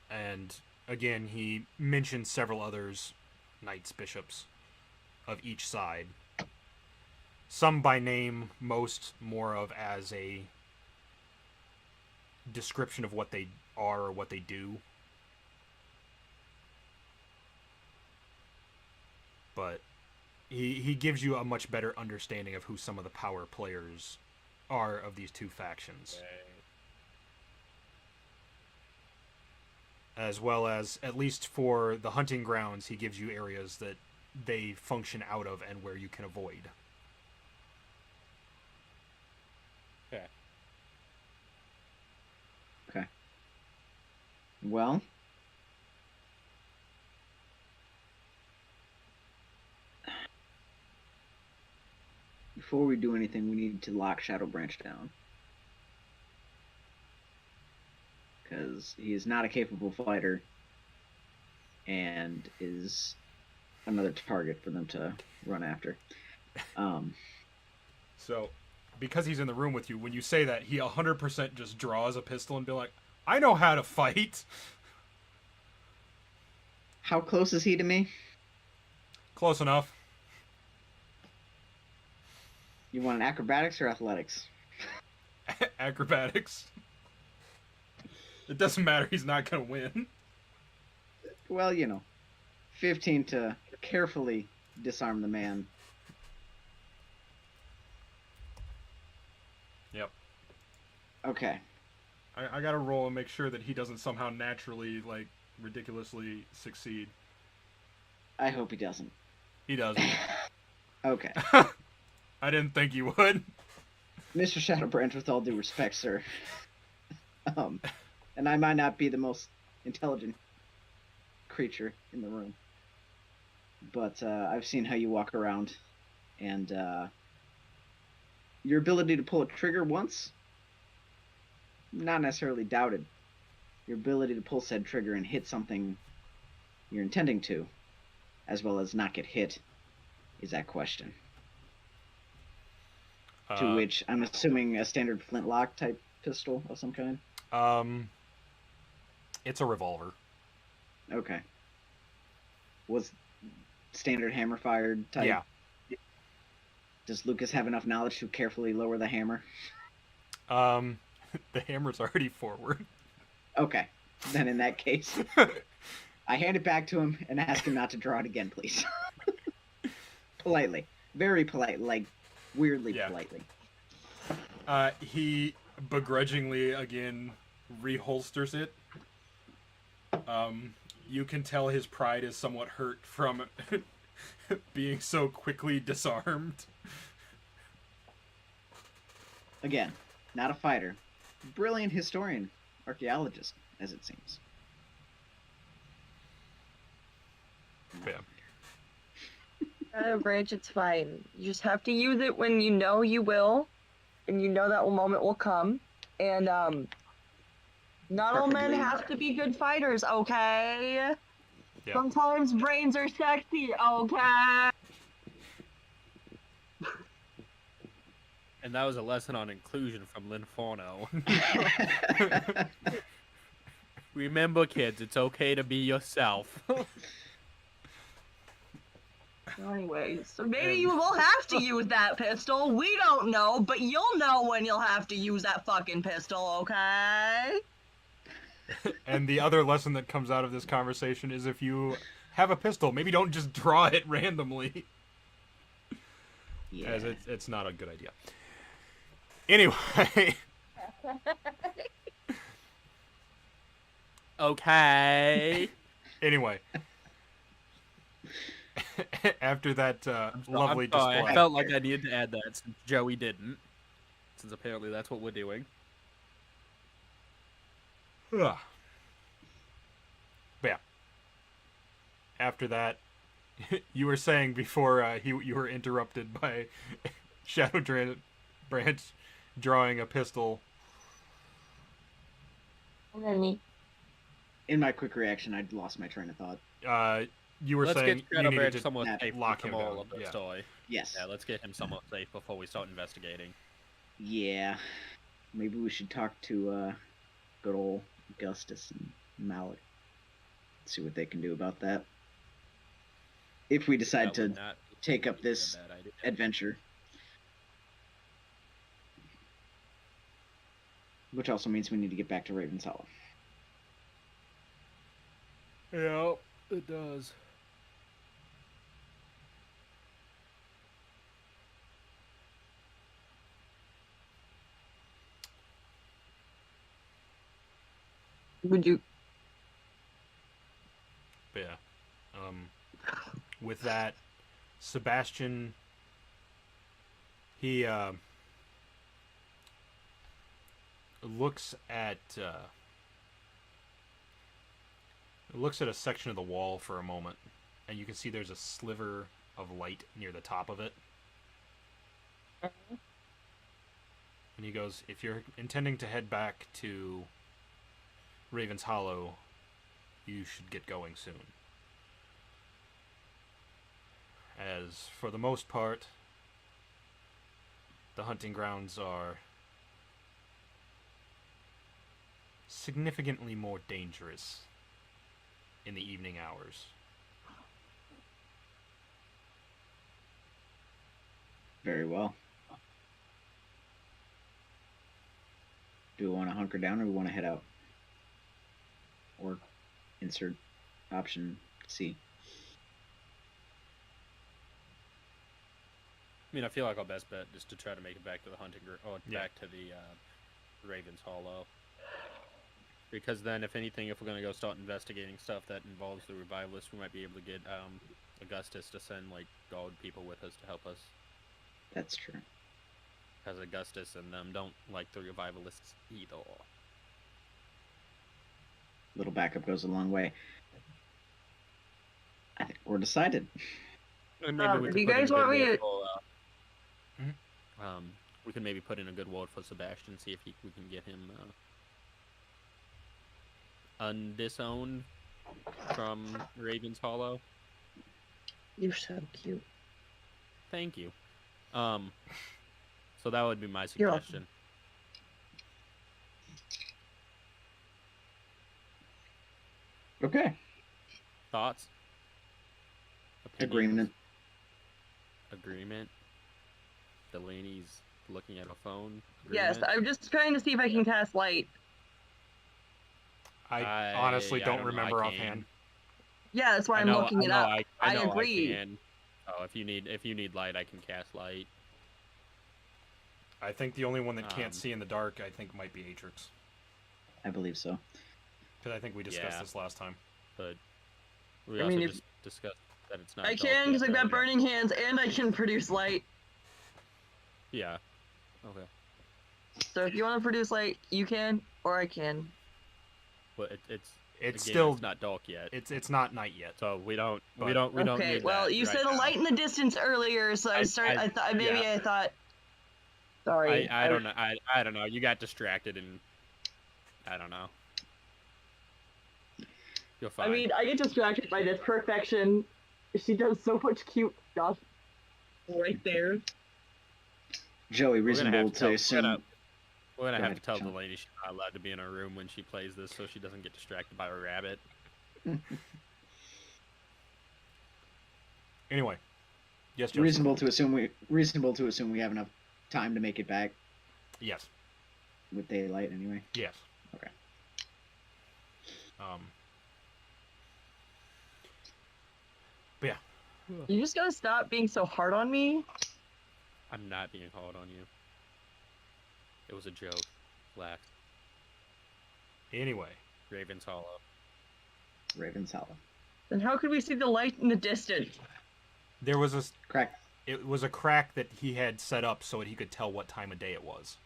Speaker 3: And again, he mentioned several others, knights, bishops, of each side. Some by name, most more of as a description of what they are or what they do. But he gives you a much better understanding of who some of the power players are of these two factions. As well as, at least for the hunting grounds, he gives you areas that they function out of and where you can avoid.
Speaker 4: Okay.
Speaker 2: Okay. Well, before we do anything, we need to lock Shadowbranch down. Because he is not a capable fighter and is another target for them to run after.
Speaker 3: So, because he's in the room with you, when you say that, he 100% just draws a pistol and be like, I know how to fight.
Speaker 2: How close is he to me?
Speaker 3: Close enough.
Speaker 2: You want an acrobatics or athletics?
Speaker 3: Acrobatics. It doesn't matter, he's not going to win.
Speaker 2: Well, 15 to carefully disarm the man.
Speaker 3: Yep.
Speaker 2: Okay.
Speaker 3: I gotta roll and make sure that he doesn't somehow naturally, like, ridiculously succeed.
Speaker 2: I hope he doesn't.
Speaker 3: He doesn't.
Speaker 2: Okay.
Speaker 3: I didn't think you would.
Speaker 2: Mr. Shadowbranch, with all due respect, sir. And I might not be the most intelligent creature in the room. But I've seen how you walk around. And your ability to pull a trigger once, not necessarily doubted. Your ability to pull said trigger and hit something you're intending to, as well as not get hit, is that question. To which I'm assuming a standard flintlock type pistol of some kind?
Speaker 3: It's a revolver.
Speaker 2: Okay. Was standard hammer fired type?
Speaker 3: Yeah.
Speaker 2: Does Lucas have enough knowledge to carefully lower the hammer?
Speaker 3: The hammer's already forward.
Speaker 2: Okay. Then in that case, I hand it back to him and ask him not to draw it again, please. Politely. Very polite, like weirdly politely.
Speaker 3: He begrudgingly, again, reholsters it. You can tell his pride is somewhat hurt from being so quickly disarmed.
Speaker 2: Again, not a fighter. Brilliant historian, archaeologist, as it seems.
Speaker 3: Yeah.
Speaker 1: Shadowbranch, it's fine. You just have to use it when you know you will, and you know that moment will come. And not all men
Speaker 2: Preferably-
Speaker 1: have to be good fighters, okay?
Speaker 3: Yeah.
Speaker 1: Sometimes brains are sexy, okay?
Speaker 4: And that was a lesson on inclusion from Linforno. Remember, kids, it's okay to be yourself.
Speaker 1: Anyways, so maybe you will have to use that pistol. We don't know, but you'll know when you'll have to use that fucking pistol, okay?
Speaker 3: And the other lesson that comes out of this conversation is if you have a pistol, maybe don't just draw it randomly.
Speaker 2: Yeah.
Speaker 3: As it's not a good idea. Anyway.
Speaker 4: Okay.
Speaker 3: Anyway. After that lovely
Speaker 4: I'm sorry,
Speaker 3: display.
Speaker 4: I felt like I needed to add that since Joey didn't. Since apparently that's what we're doing.
Speaker 3: But yeah. After that, you were saying before you were interrupted by Shadowbranch drawing a pistol.
Speaker 1: And then me.
Speaker 2: In my quick reaction, I'd lost my train of thought.
Speaker 3: You were
Speaker 4: Let's
Speaker 3: saying
Speaker 4: get
Speaker 3: you needed
Speaker 4: Shadowbranch
Speaker 3: to
Speaker 4: somewhat
Speaker 2: not
Speaker 4: safe
Speaker 3: lock
Speaker 4: from
Speaker 3: him
Speaker 4: all
Speaker 3: down,
Speaker 4: of the
Speaker 3: yeah.
Speaker 4: story.
Speaker 2: Yes.
Speaker 4: Yeah, let's get him somewhat safe before we start investigating.
Speaker 2: Yeah. Maybe we should talk to good old Augustus and Malik. See what they can do about that. If we decide
Speaker 4: That
Speaker 2: to
Speaker 4: would not
Speaker 2: take up
Speaker 4: be a
Speaker 2: this
Speaker 4: bad idea.
Speaker 2: adventure. Which also means we need to get back to Raven's Hollow.
Speaker 4: Yeah, it does.
Speaker 1: Would you?
Speaker 3: But yeah. With that, Sebastian, he looks at a section of the wall for a moment, and you can see there's a sliver of light near the top of it. And he goes, if you're intending to head back to Raven's Hollow, you should get going soon. As for the most part, the hunting grounds are significantly more dangerous in the evening hours.
Speaker 2: Very well. Do we want to hunker down or we want to head out? Or insert option C.
Speaker 4: I mean, I feel like our best bet is to try to make it back to the hunting or
Speaker 3: Yeah.
Speaker 4: back to the Raven's Hollow. Because then, if anything, if we're gonna go start investigating stuff that involves the revivalists, we might be able to get Augustus to send like guard people with us to help us.
Speaker 2: That's true.
Speaker 4: Because Augustus and them don't like the revivalists either.
Speaker 2: Little backup goes a long way. I think we're decided.
Speaker 4: And
Speaker 1: Do
Speaker 4: could
Speaker 1: you
Speaker 4: put in
Speaker 1: guys
Speaker 4: a
Speaker 1: want
Speaker 4: good
Speaker 1: me
Speaker 4: word
Speaker 1: to-
Speaker 4: for,
Speaker 3: Mhm.
Speaker 4: we could maybe put in a good word for Sebastian, see if we can get him undisowned from Raven's Hollow.
Speaker 1: You're so cute.
Speaker 4: Thank you. So that would be my
Speaker 1: You're welcome.
Speaker 4: suggestion.
Speaker 2: Okay.
Speaker 4: Thoughts? Opinions?
Speaker 2: Agreement.
Speaker 4: Delaney's looking at a phone.
Speaker 1: Yes,
Speaker 4: Agreement?
Speaker 1: I'm just trying to see if I can cast light.
Speaker 3: I honestly
Speaker 4: I
Speaker 3: don't
Speaker 4: don't know,
Speaker 3: remember
Speaker 4: I
Speaker 3: offhand.
Speaker 1: Yeah, that's why
Speaker 4: I
Speaker 1: I'm
Speaker 4: know-
Speaker 1: looking
Speaker 4: I
Speaker 1: it
Speaker 4: know
Speaker 1: up.
Speaker 4: I
Speaker 1: I
Speaker 4: know
Speaker 1: agree.
Speaker 4: can. Oh, if you need light, I can cast light.
Speaker 3: I think the only one that can't
Speaker 4: Um,
Speaker 3: see in the dark, I think, might be Atrix.
Speaker 2: I believe so.
Speaker 3: Because I think we discussed
Speaker 4: Yeah.
Speaker 3: this last time.
Speaker 4: But we
Speaker 1: I
Speaker 4: also
Speaker 1: mean, if-
Speaker 4: just discussed that it's not.
Speaker 1: I
Speaker 4: dark
Speaker 1: can because
Speaker 4: yet,
Speaker 1: I've got
Speaker 4: earlier.
Speaker 1: burning hands and I can produce light.
Speaker 4: Yeah. Okay.
Speaker 1: So if you want to produce light, you can, or I can.
Speaker 4: But it's
Speaker 3: It's
Speaker 4: Again,
Speaker 3: still
Speaker 4: it's not dark yet,
Speaker 3: it's not night yet.
Speaker 4: so we don't
Speaker 1: Okay,
Speaker 4: need
Speaker 1: well,
Speaker 4: that
Speaker 1: you
Speaker 4: right
Speaker 1: said a
Speaker 4: now.
Speaker 1: light in the distance earlier, so I thought maybe
Speaker 4: yeah.
Speaker 1: I thought. Sorry.
Speaker 4: I don't know. I don't know. You got distracted and I don't know. You're fine.
Speaker 1: I mean, I get distracted by this perfection. She does so much cute stuff. Right there.
Speaker 2: Joey,
Speaker 4: We're gonna
Speaker 2: reasonable
Speaker 4: have
Speaker 2: to
Speaker 4: to tell,
Speaker 2: assume.
Speaker 4: we're gonna
Speaker 2: Go
Speaker 4: have
Speaker 2: ahead,
Speaker 4: to tell the
Speaker 2: Sean.
Speaker 4: lady she's not allowed to be in her room when she plays this, so she doesn't get distracted by a rabbit.
Speaker 3: Anyway, yes, Joseph.
Speaker 2: Reasonable to assume we have enough time to make it back
Speaker 3: Yes,
Speaker 2: with daylight anyway.
Speaker 3: yes.
Speaker 2: Okay.
Speaker 3: But yeah,
Speaker 1: You just gotta stop being so hard on me.
Speaker 4: I'm not being hard on you. It was a joke. Relax.
Speaker 3: anyway,
Speaker 4: Raven's Hollow.
Speaker 2: Raven's Hollow.
Speaker 1: Then how could we see the light in the distance?
Speaker 3: there was a
Speaker 2: Crack.
Speaker 3: it was a crack that he had set up so that he could tell what time of day it was.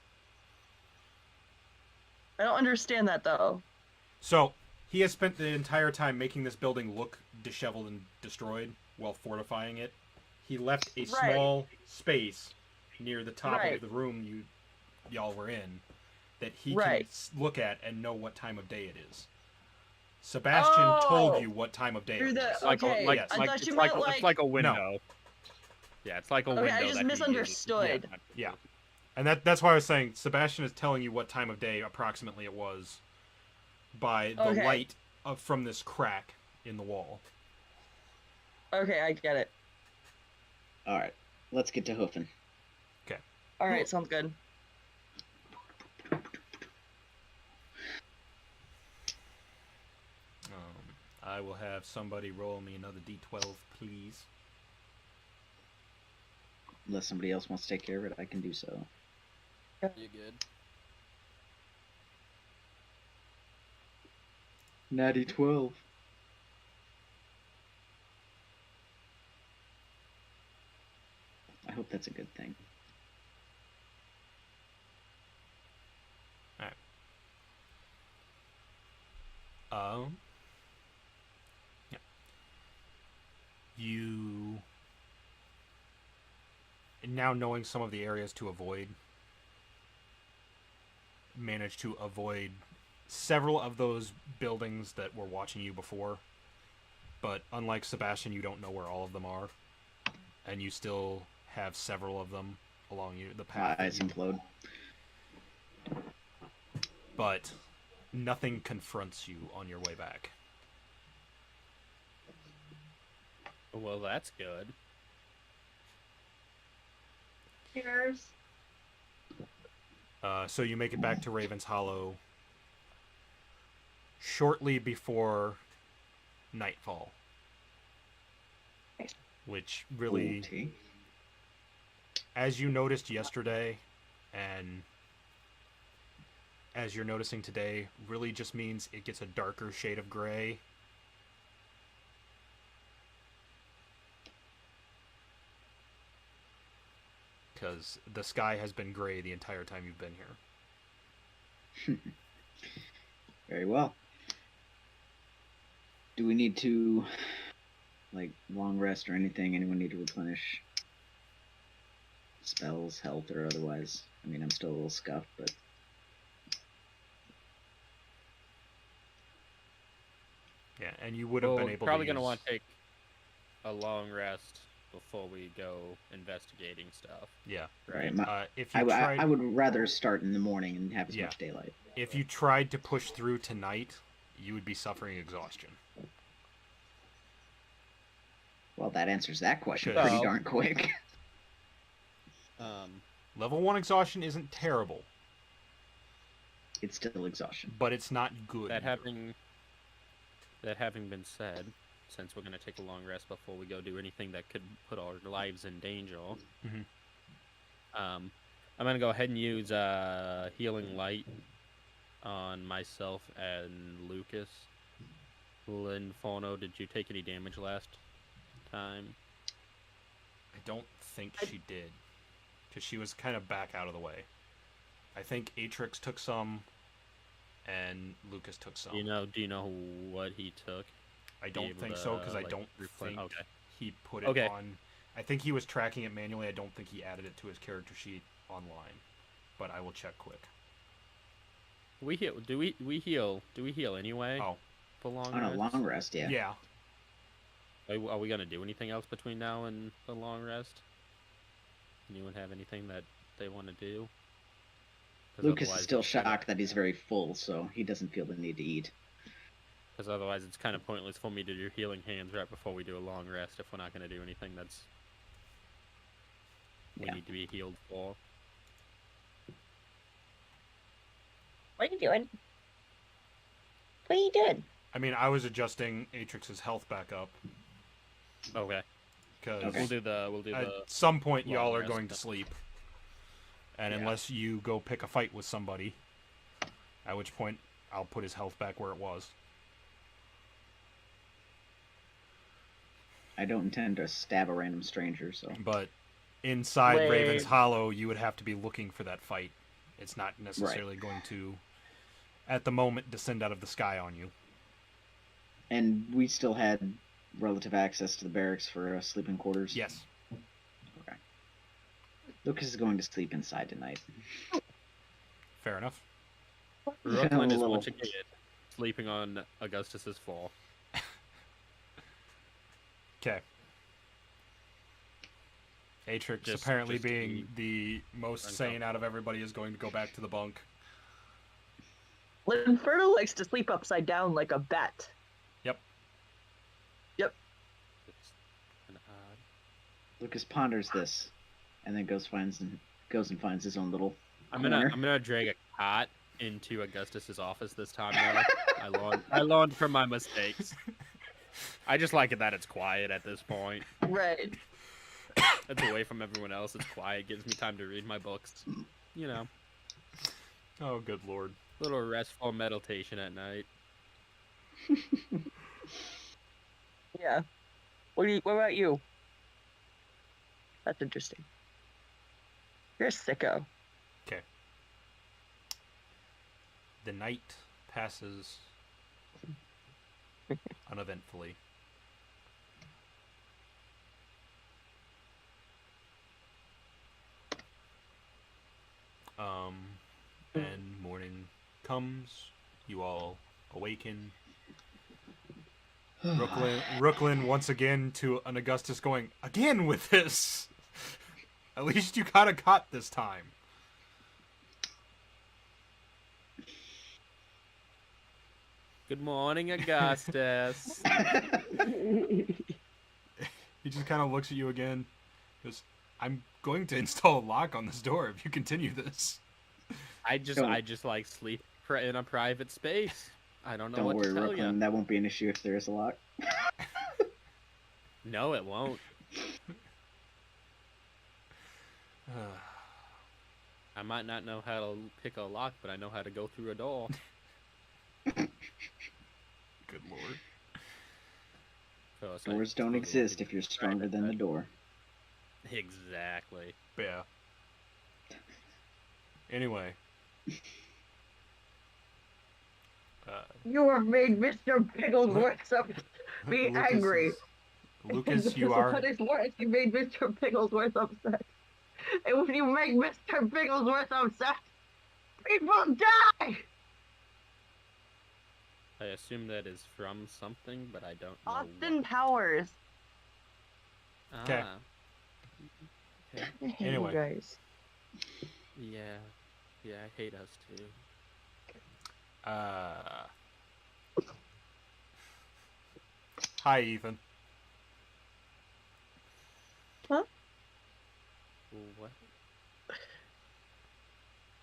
Speaker 1: I don't understand that though.
Speaker 3: So he has spent the entire time making this building look disheveled and destroyed while fortifying it. He left a small space near the top
Speaker 1: Right.
Speaker 3: of the room y'all were in that he
Speaker 1: Right.
Speaker 3: can look at and know what time of day it is. Sebastian told you what time of day
Speaker 1: Through
Speaker 3: it
Speaker 1: the-
Speaker 3: was.
Speaker 4: It's like
Speaker 1: Okay,
Speaker 4: a,
Speaker 3: yes.
Speaker 1: I
Speaker 4: like,
Speaker 1: thought
Speaker 4: it's
Speaker 1: you
Speaker 4: like,
Speaker 1: meant,
Speaker 4: it's like a
Speaker 1: like-
Speaker 4: window. Yeah, it's like a
Speaker 1: Okay,
Speaker 4: window.
Speaker 1: I just
Speaker 4: that he uses.
Speaker 1: misunderstood.
Speaker 3: Yeah. And that's why I was saying Sebastian is telling you what time of day approximately it was by the
Speaker 1: Okay.
Speaker 3: light from this crack in the wall.
Speaker 1: Okay, I get it.
Speaker 2: All right. Let's get to hoofing.
Speaker 1: All right, sounds good.
Speaker 3: I will have somebody roll me another d12, please.
Speaker 2: Unless somebody else wants to take care of it, I can do so.
Speaker 4: You good?
Speaker 2: Natty 12. I hope that's a good thing.
Speaker 3: Yeah. You now knowing some of the areas to avoid, managed to avoid several of those buildings that were watching you before. But unlike Sebastian, you don't know where all of them are, and you still have several of them along the path.
Speaker 2: My eyes implode.
Speaker 3: But nothing confronts you on your way back.
Speaker 4: Well, that's good.
Speaker 1: Cheers.
Speaker 3: So you make it back to Raven's Hollow shortly before nightfall.
Speaker 1: Nice.
Speaker 3: Which really,
Speaker 2: Okay.
Speaker 3: as you noticed yesterday, and as you're noticing today, really just means it gets a darker shade of gray. Because the sky has been gray the entire time you've been here.
Speaker 2: Very well. Do we need to, like, long rest or anything? Anyone need to replenish spells, health, or otherwise? I mean, I'm still a little scuffed, but...
Speaker 3: Yeah, and you would have been able
Speaker 4: probably
Speaker 3: to
Speaker 4: gonna
Speaker 3: use...
Speaker 4: want to take a long rest before we go investigating stuff.
Speaker 3: Yeah.
Speaker 2: Right.
Speaker 3: If you tried...
Speaker 2: I would rather start in the morning and have as
Speaker 3: Yeah.
Speaker 2: much daylight.
Speaker 3: If you tried to push through tonight, you would be suffering exhaustion.
Speaker 2: Well, that answers that question
Speaker 3: Well-
Speaker 2: pretty darn quick.
Speaker 3: Level 1 exhaustion isn't terrible,
Speaker 2: It's still exhaustion.
Speaker 3: but it's not good.
Speaker 4: That having been said, since we're gonna take a long rest before we go do anything that could put our lives in danger,
Speaker 3: Mhm.
Speaker 4: I'm gonna go ahead and use healing light on myself and Lucas. Linforno, did you take any damage last time?
Speaker 3: I don't think she did, because she was kind of back out of the way. I think Atrix took some, and Lucas took some.
Speaker 4: Do you know what he took?
Speaker 3: I don't think so, because I don't think
Speaker 4: Okay.
Speaker 3: he put it on. I think he was tracking it manually. I don't think he added it to his character sheet online, but I will check quick.
Speaker 4: We heal. Do we heal? Do we heal anyway?
Speaker 3: Oh,
Speaker 4: For long
Speaker 2: On a
Speaker 4: rests?
Speaker 2: long rest, yeah.
Speaker 3: yeah.
Speaker 4: Are we gonna do anything else between now and the long rest? Anyone have anything that they want to do? 'Cause
Speaker 2: Lucas is
Speaker 4: otherwise
Speaker 2: still
Speaker 4: it's kinda-
Speaker 2: shocked that he's very full, so he doesn't feel the need to eat.
Speaker 4: Because otherwise it's kind of pointless for me to do healing hands right before we do a long rest if we're not going to do anything that's we
Speaker 2: Yeah.
Speaker 4: need to be healed for.
Speaker 1: What are you doing? What are you doing?
Speaker 3: I mean, I was adjusting Atrix's health back up
Speaker 4: Okay.
Speaker 3: because
Speaker 2: Okay.
Speaker 4: We'll do the
Speaker 3: at some point
Speaker 4: long
Speaker 3: y'all are
Speaker 4: rest
Speaker 3: going to
Speaker 4: then.
Speaker 3: sleep, and
Speaker 2: Yeah.
Speaker 3: unless you go pick a fight with somebody, at which point I'll put his health back where it was.
Speaker 2: I don't intend to stab a random stranger, so.
Speaker 3: But inside
Speaker 1: Wait.
Speaker 3: Raven's Hollow, you would have to be looking for that fight. It's not necessarily going to, at the moment, descend out of the sky on you.
Speaker 2: And we still had relative access to the barracks for sleeping quarters?
Speaker 3: Yes.
Speaker 2: Okay. Lucas is going to sleep inside tonight.
Speaker 3: Fair enough.
Speaker 4: Brooklyn is
Speaker 2: little-
Speaker 4: once again sleeping on Augustus's fall.
Speaker 3: Okay. Atrix,
Speaker 4: Just-
Speaker 3: apparently
Speaker 4: just to
Speaker 3: being
Speaker 4: be
Speaker 3: the most sane out of everybody, is going to go back to the bunk.
Speaker 1: Inferno likes to sleep upside down like a bat.
Speaker 4: It's an odd.
Speaker 2: Lucas ponders this, and then goes and finds his own little
Speaker 4: I'm
Speaker 2: corner.
Speaker 4: gonna drag a cot into Augustus's office this time. Though. I learned from my mistakes. I just like it that it's quiet at this point.
Speaker 1: Right.
Speaker 4: It's away from everyone else. It's quiet. Gives me time to read my books. You know,
Speaker 3: Oh, good lord.
Speaker 4: little restful meditation at night.
Speaker 1: Yeah. What about you? That's interesting. You're a sicko.
Speaker 3: Okay. The night passes uneventfully. And morning comes. You all awaken. Brooklyn once again to an Augustus going, again with this! At least you got a cot this time.
Speaker 4: Good morning, Augustus.
Speaker 3: He just kind of looks at you again. Goes, I'm going to install a lock on this door if you continue this.
Speaker 4: I just like sleep in a private space. I don't know
Speaker 2: Don't
Speaker 4: what
Speaker 2: worry,
Speaker 4: to tell
Speaker 2: Brooklyn.
Speaker 4: you.
Speaker 2: That won't be an issue if there is a lock.
Speaker 4: No, it won't. I might not know how to pick a lock, but I know how to go through a door.
Speaker 3: Good lord.
Speaker 4: So
Speaker 2: Doors don't exist if you're stronger than the door.
Speaker 4: Exactly.
Speaker 3: Yeah. Anyway.
Speaker 1: You have made Mr. Pigglesworth be angry.
Speaker 3: Lucas, you are.
Speaker 1: What is worse, you made Mr. Pigglesworth upset. And when you make Mr. Pigglesworth upset, people die!
Speaker 4: I assume that is from something, but I don't know.
Speaker 1: Austin Powers.
Speaker 4: What.
Speaker 3: Okay.
Speaker 4: Okay.
Speaker 1: I hate
Speaker 3: Anyway.
Speaker 1: you guys.
Speaker 4: Yeah. Yeah, I hate us too.
Speaker 3: Hi, Ethan.
Speaker 1: Huh?
Speaker 4: What?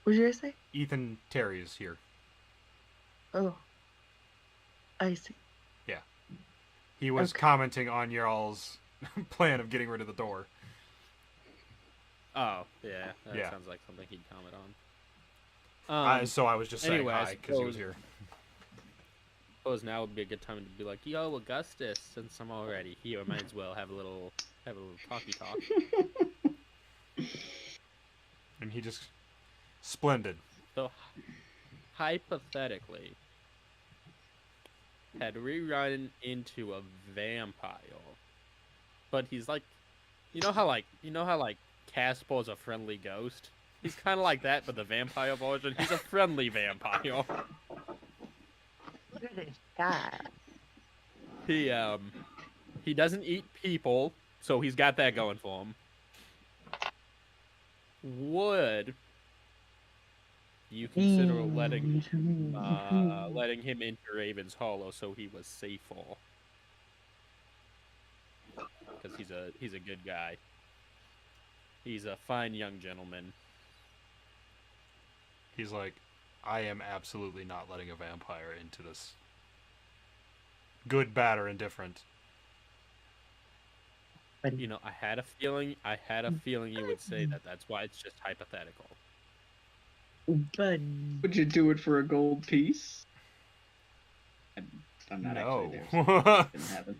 Speaker 1: What did you guys say?
Speaker 3: Ethan Terry is here.
Speaker 1: Oh. I see.
Speaker 3: He was
Speaker 1: Okay.
Speaker 3: commenting on your all's plan of getting rid of the door.
Speaker 4: Oh, yeah. That
Speaker 3: Yeah.
Speaker 4: sounds like something he'd comment on.
Speaker 3: So I was just saying
Speaker 4: anyway, I
Speaker 3: hi because he was
Speaker 4: suppose-
Speaker 3: here.
Speaker 4: Suppose now would be a good time to be like, yo, Augustus, since I'm already here, might as well have a little talky talk.
Speaker 3: And he just splendid.
Speaker 4: So, hypothetically, had we run into a vampire, but he's like, you know how Casper is a friendly ghost? He's kind of like that, but the vampire version. He's a friendly vampire.
Speaker 5: Look at this guy.
Speaker 4: He doesn't eat people, so he's got that going for him. Would you consider letting him into Raven's Hollow so he was safer? Because he's a good guy. He's a fine young gentleman.
Speaker 3: He's like, I am absolutely not letting a vampire into this. Good, bad, or indifferent.
Speaker 4: You know, I had a feeling you would say that. That's why it's just hypothetical.
Speaker 5: But
Speaker 2: Would you do it for a gold piece? I'm not
Speaker 3: No.
Speaker 2: actually there. So it didn't happen.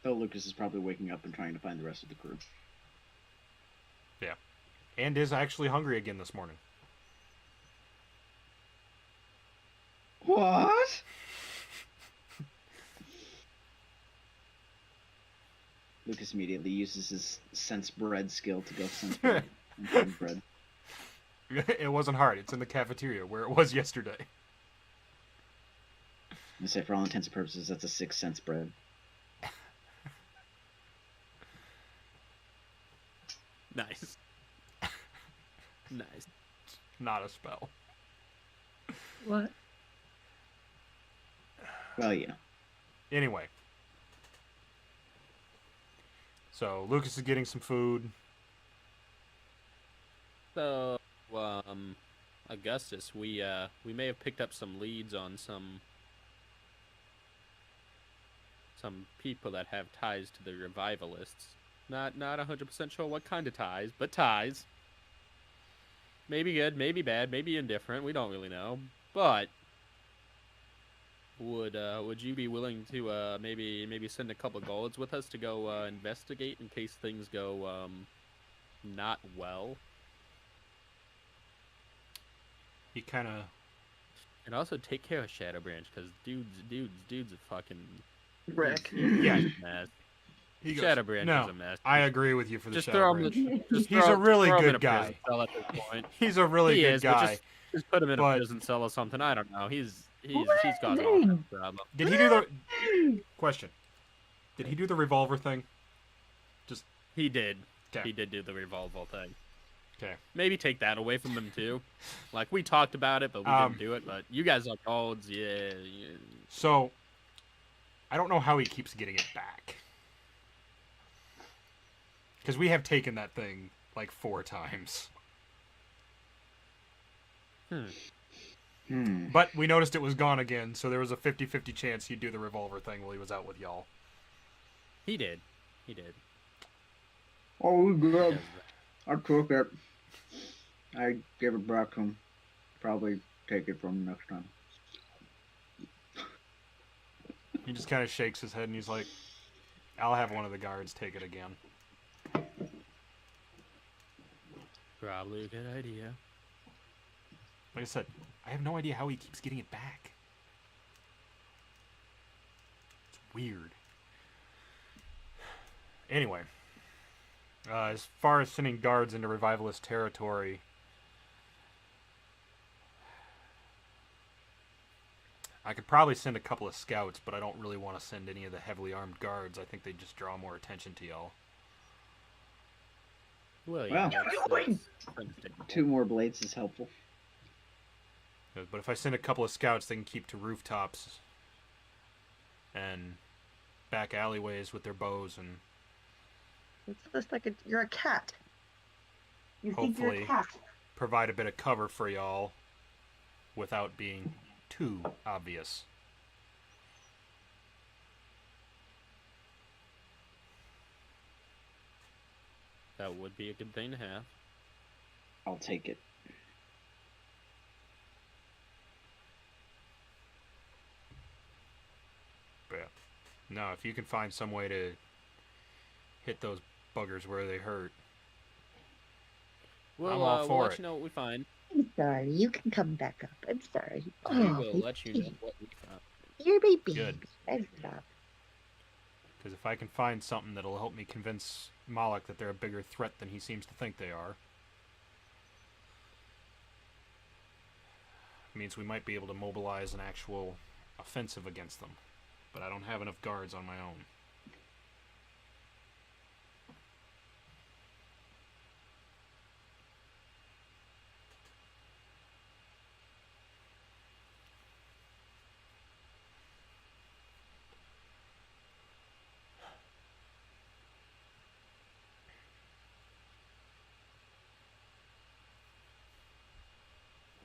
Speaker 2: Though Lucas is probably waking up and trying to find the rest of the crew.
Speaker 3: Yeah. And is actually hungry again this morning.
Speaker 2: What? Lucas immediately uses his sense bread skill to go sense bread and find bread.
Speaker 3: It wasn't hard. It's in the cafeteria where it was yesterday.
Speaker 2: I say, for all intents and purposes, that's a 6 cents bread.
Speaker 4: Nice. Nice.
Speaker 3: Not a spell.
Speaker 5: what?
Speaker 2: Well, yeah.
Speaker 3: Anyway. So, Lucas is getting some food.
Speaker 4: So, Augustus, we may have picked up some leads on some people that have ties to the revivalists. Not 100% sure what kind of ties, but ties. Maybe good, maybe bad, maybe indifferent. We don't really know. But would you be willing to maybe send a couple guards with us to go investigate in case things go not well?
Speaker 3: He kind of...
Speaker 4: And also take care of Shadowbranch, because dude's a fucking
Speaker 5: Rick.
Speaker 3: Yeah.
Speaker 4: mess.
Speaker 3: He goes,
Speaker 4: Shadowbranch
Speaker 3: no,
Speaker 4: is a mess.
Speaker 3: I agree with you for the
Speaker 4: Just throw him.
Speaker 3: Shadowbranch.
Speaker 4: Just
Speaker 3: He's
Speaker 4: throw-
Speaker 3: a really
Speaker 4: throw him in
Speaker 3: good
Speaker 4: a prison
Speaker 3: guy.
Speaker 4: cell at this point.
Speaker 3: He's a really
Speaker 4: He
Speaker 3: good
Speaker 4: is, but
Speaker 3: guy.
Speaker 4: just put him in a
Speaker 3: but-
Speaker 4: prison cell or something. I don't know. He's
Speaker 5: What
Speaker 4: caused
Speaker 5: did
Speaker 4: all
Speaker 5: he-
Speaker 4: kinds of problems.
Speaker 3: Did he do the... Question. Did he do the revolver thing?
Speaker 4: He did.
Speaker 3: Okay.
Speaker 4: He did do the revolver thing.
Speaker 3: Okay.
Speaker 4: Maybe take that away from him too. Like we talked about it, but we didn't do it. But you guys are colds, yeah.
Speaker 3: So, I don't know how he keeps getting it back. Because we have taken that thing like 4 times. But we noticed it was gone again, so there was a 50-50 chance he'd do the revolver thing while he was out with y'all.
Speaker 4: He did. He did.
Speaker 2: Oh, good. I took it. I gave it back to him. Probably take it from him next time.
Speaker 3: He just kind of shakes his head and he's like, I'll have one of the guards take it again.
Speaker 4: Probably a good idea.
Speaker 3: Like I said, I have no idea how he keeps getting it back. It's weird. Anyway, as far as sending guards into revivalist territory, I could probably send a couple of scouts, but I don't really want to send any of the heavily armed guards. I think they just draw more attention to y'all.
Speaker 4: Well,
Speaker 2: Well.
Speaker 4: that's understandable.
Speaker 2: 2 more blades is helpful.
Speaker 3: But if I send a couple of scouts, they can keep to rooftops and back alleyways with their bows and
Speaker 5: It's just like you're a cat. You think you're
Speaker 3: Hopefully.
Speaker 5: a cat.
Speaker 3: provide a bit of cover for y'all without being too obvious.
Speaker 4: That would be a good thing to have.
Speaker 2: I'll take it.
Speaker 3: But no, if you can find some way to hit those buggers where they hurt. I'm all for
Speaker 4: we'll let
Speaker 3: it.
Speaker 4: you know what we find.
Speaker 5: I'm sorry. You can come back up. I'm sorry.
Speaker 4: We will let you know what we found.
Speaker 5: You're my baby.
Speaker 3: Good.
Speaker 5: I stop.
Speaker 3: Because if I can find something that'll help me convince Moloch that they're a bigger threat than he seems to think they are, means we might be able to mobilize an actual offensive against them. But I don't have enough guards on my own.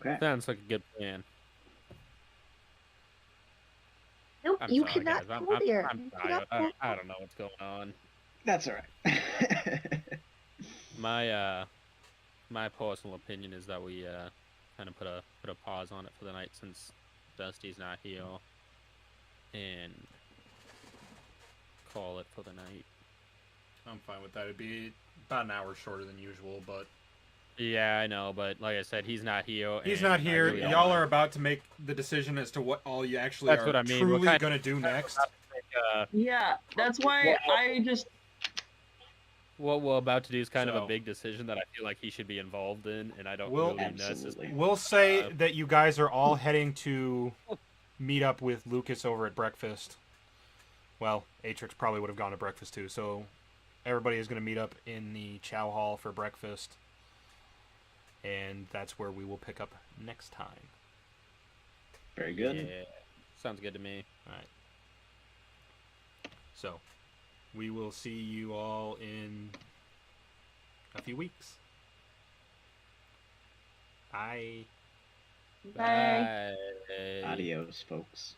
Speaker 2: Okay.
Speaker 4: Sounds like a good plan.
Speaker 5: Nope,
Speaker 4: I'm
Speaker 5: you
Speaker 4: sorry,
Speaker 5: cannot
Speaker 4: guys.
Speaker 5: go there.
Speaker 4: I'm
Speaker 5: You
Speaker 4: tired.
Speaker 5: cannot
Speaker 4: I don't know what's going on.
Speaker 2: That's all right.
Speaker 4: My personal opinion is that we kind of put a pause on it for the night since Dusty's not here, and call it for the night.
Speaker 3: I'm fine with that. It'd be about an hour shorter than usual, but...
Speaker 4: Yeah, I know, but like I said, he's not here.
Speaker 3: He's
Speaker 4: and
Speaker 3: not
Speaker 4: I
Speaker 3: here.
Speaker 4: really don't
Speaker 3: Y'all
Speaker 4: wanna-
Speaker 3: are about to make the decision as to what all you actually
Speaker 4: That's
Speaker 3: are
Speaker 4: what I mean. We're
Speaker 3: truly
Speaker 4: kind
Speaker 3: going to do next.
Speaker 1: Yeah, that's why I just.
Speaker 4: What we're about to do is kind of
Speaker 3: So-
Speaker 4: a big decision that I feel like he should be involved in, and I don't
Speaker 3: We'll-
Speaker 4: really
Speaker 2: Absolutely.
Speaker 4: necessarily.
Speaker 3: We'll say that you guys are all heading to meet up with Lucas over at breakfast. Well, Atrix probably would have gone to breakfast too, so everybody is going to meet up in the Chow Hall for breakfast. And that's where we will pick up next time.
Speaker 2: Very good.
Speaker 4: Yeah, sounds good to me.
Speaker 3: Alright. So, we will see you all in a few weeks. Bye.
Speaker 1: Bye.
Speaker 4: Bye.
Speaker 2: Adios, folks.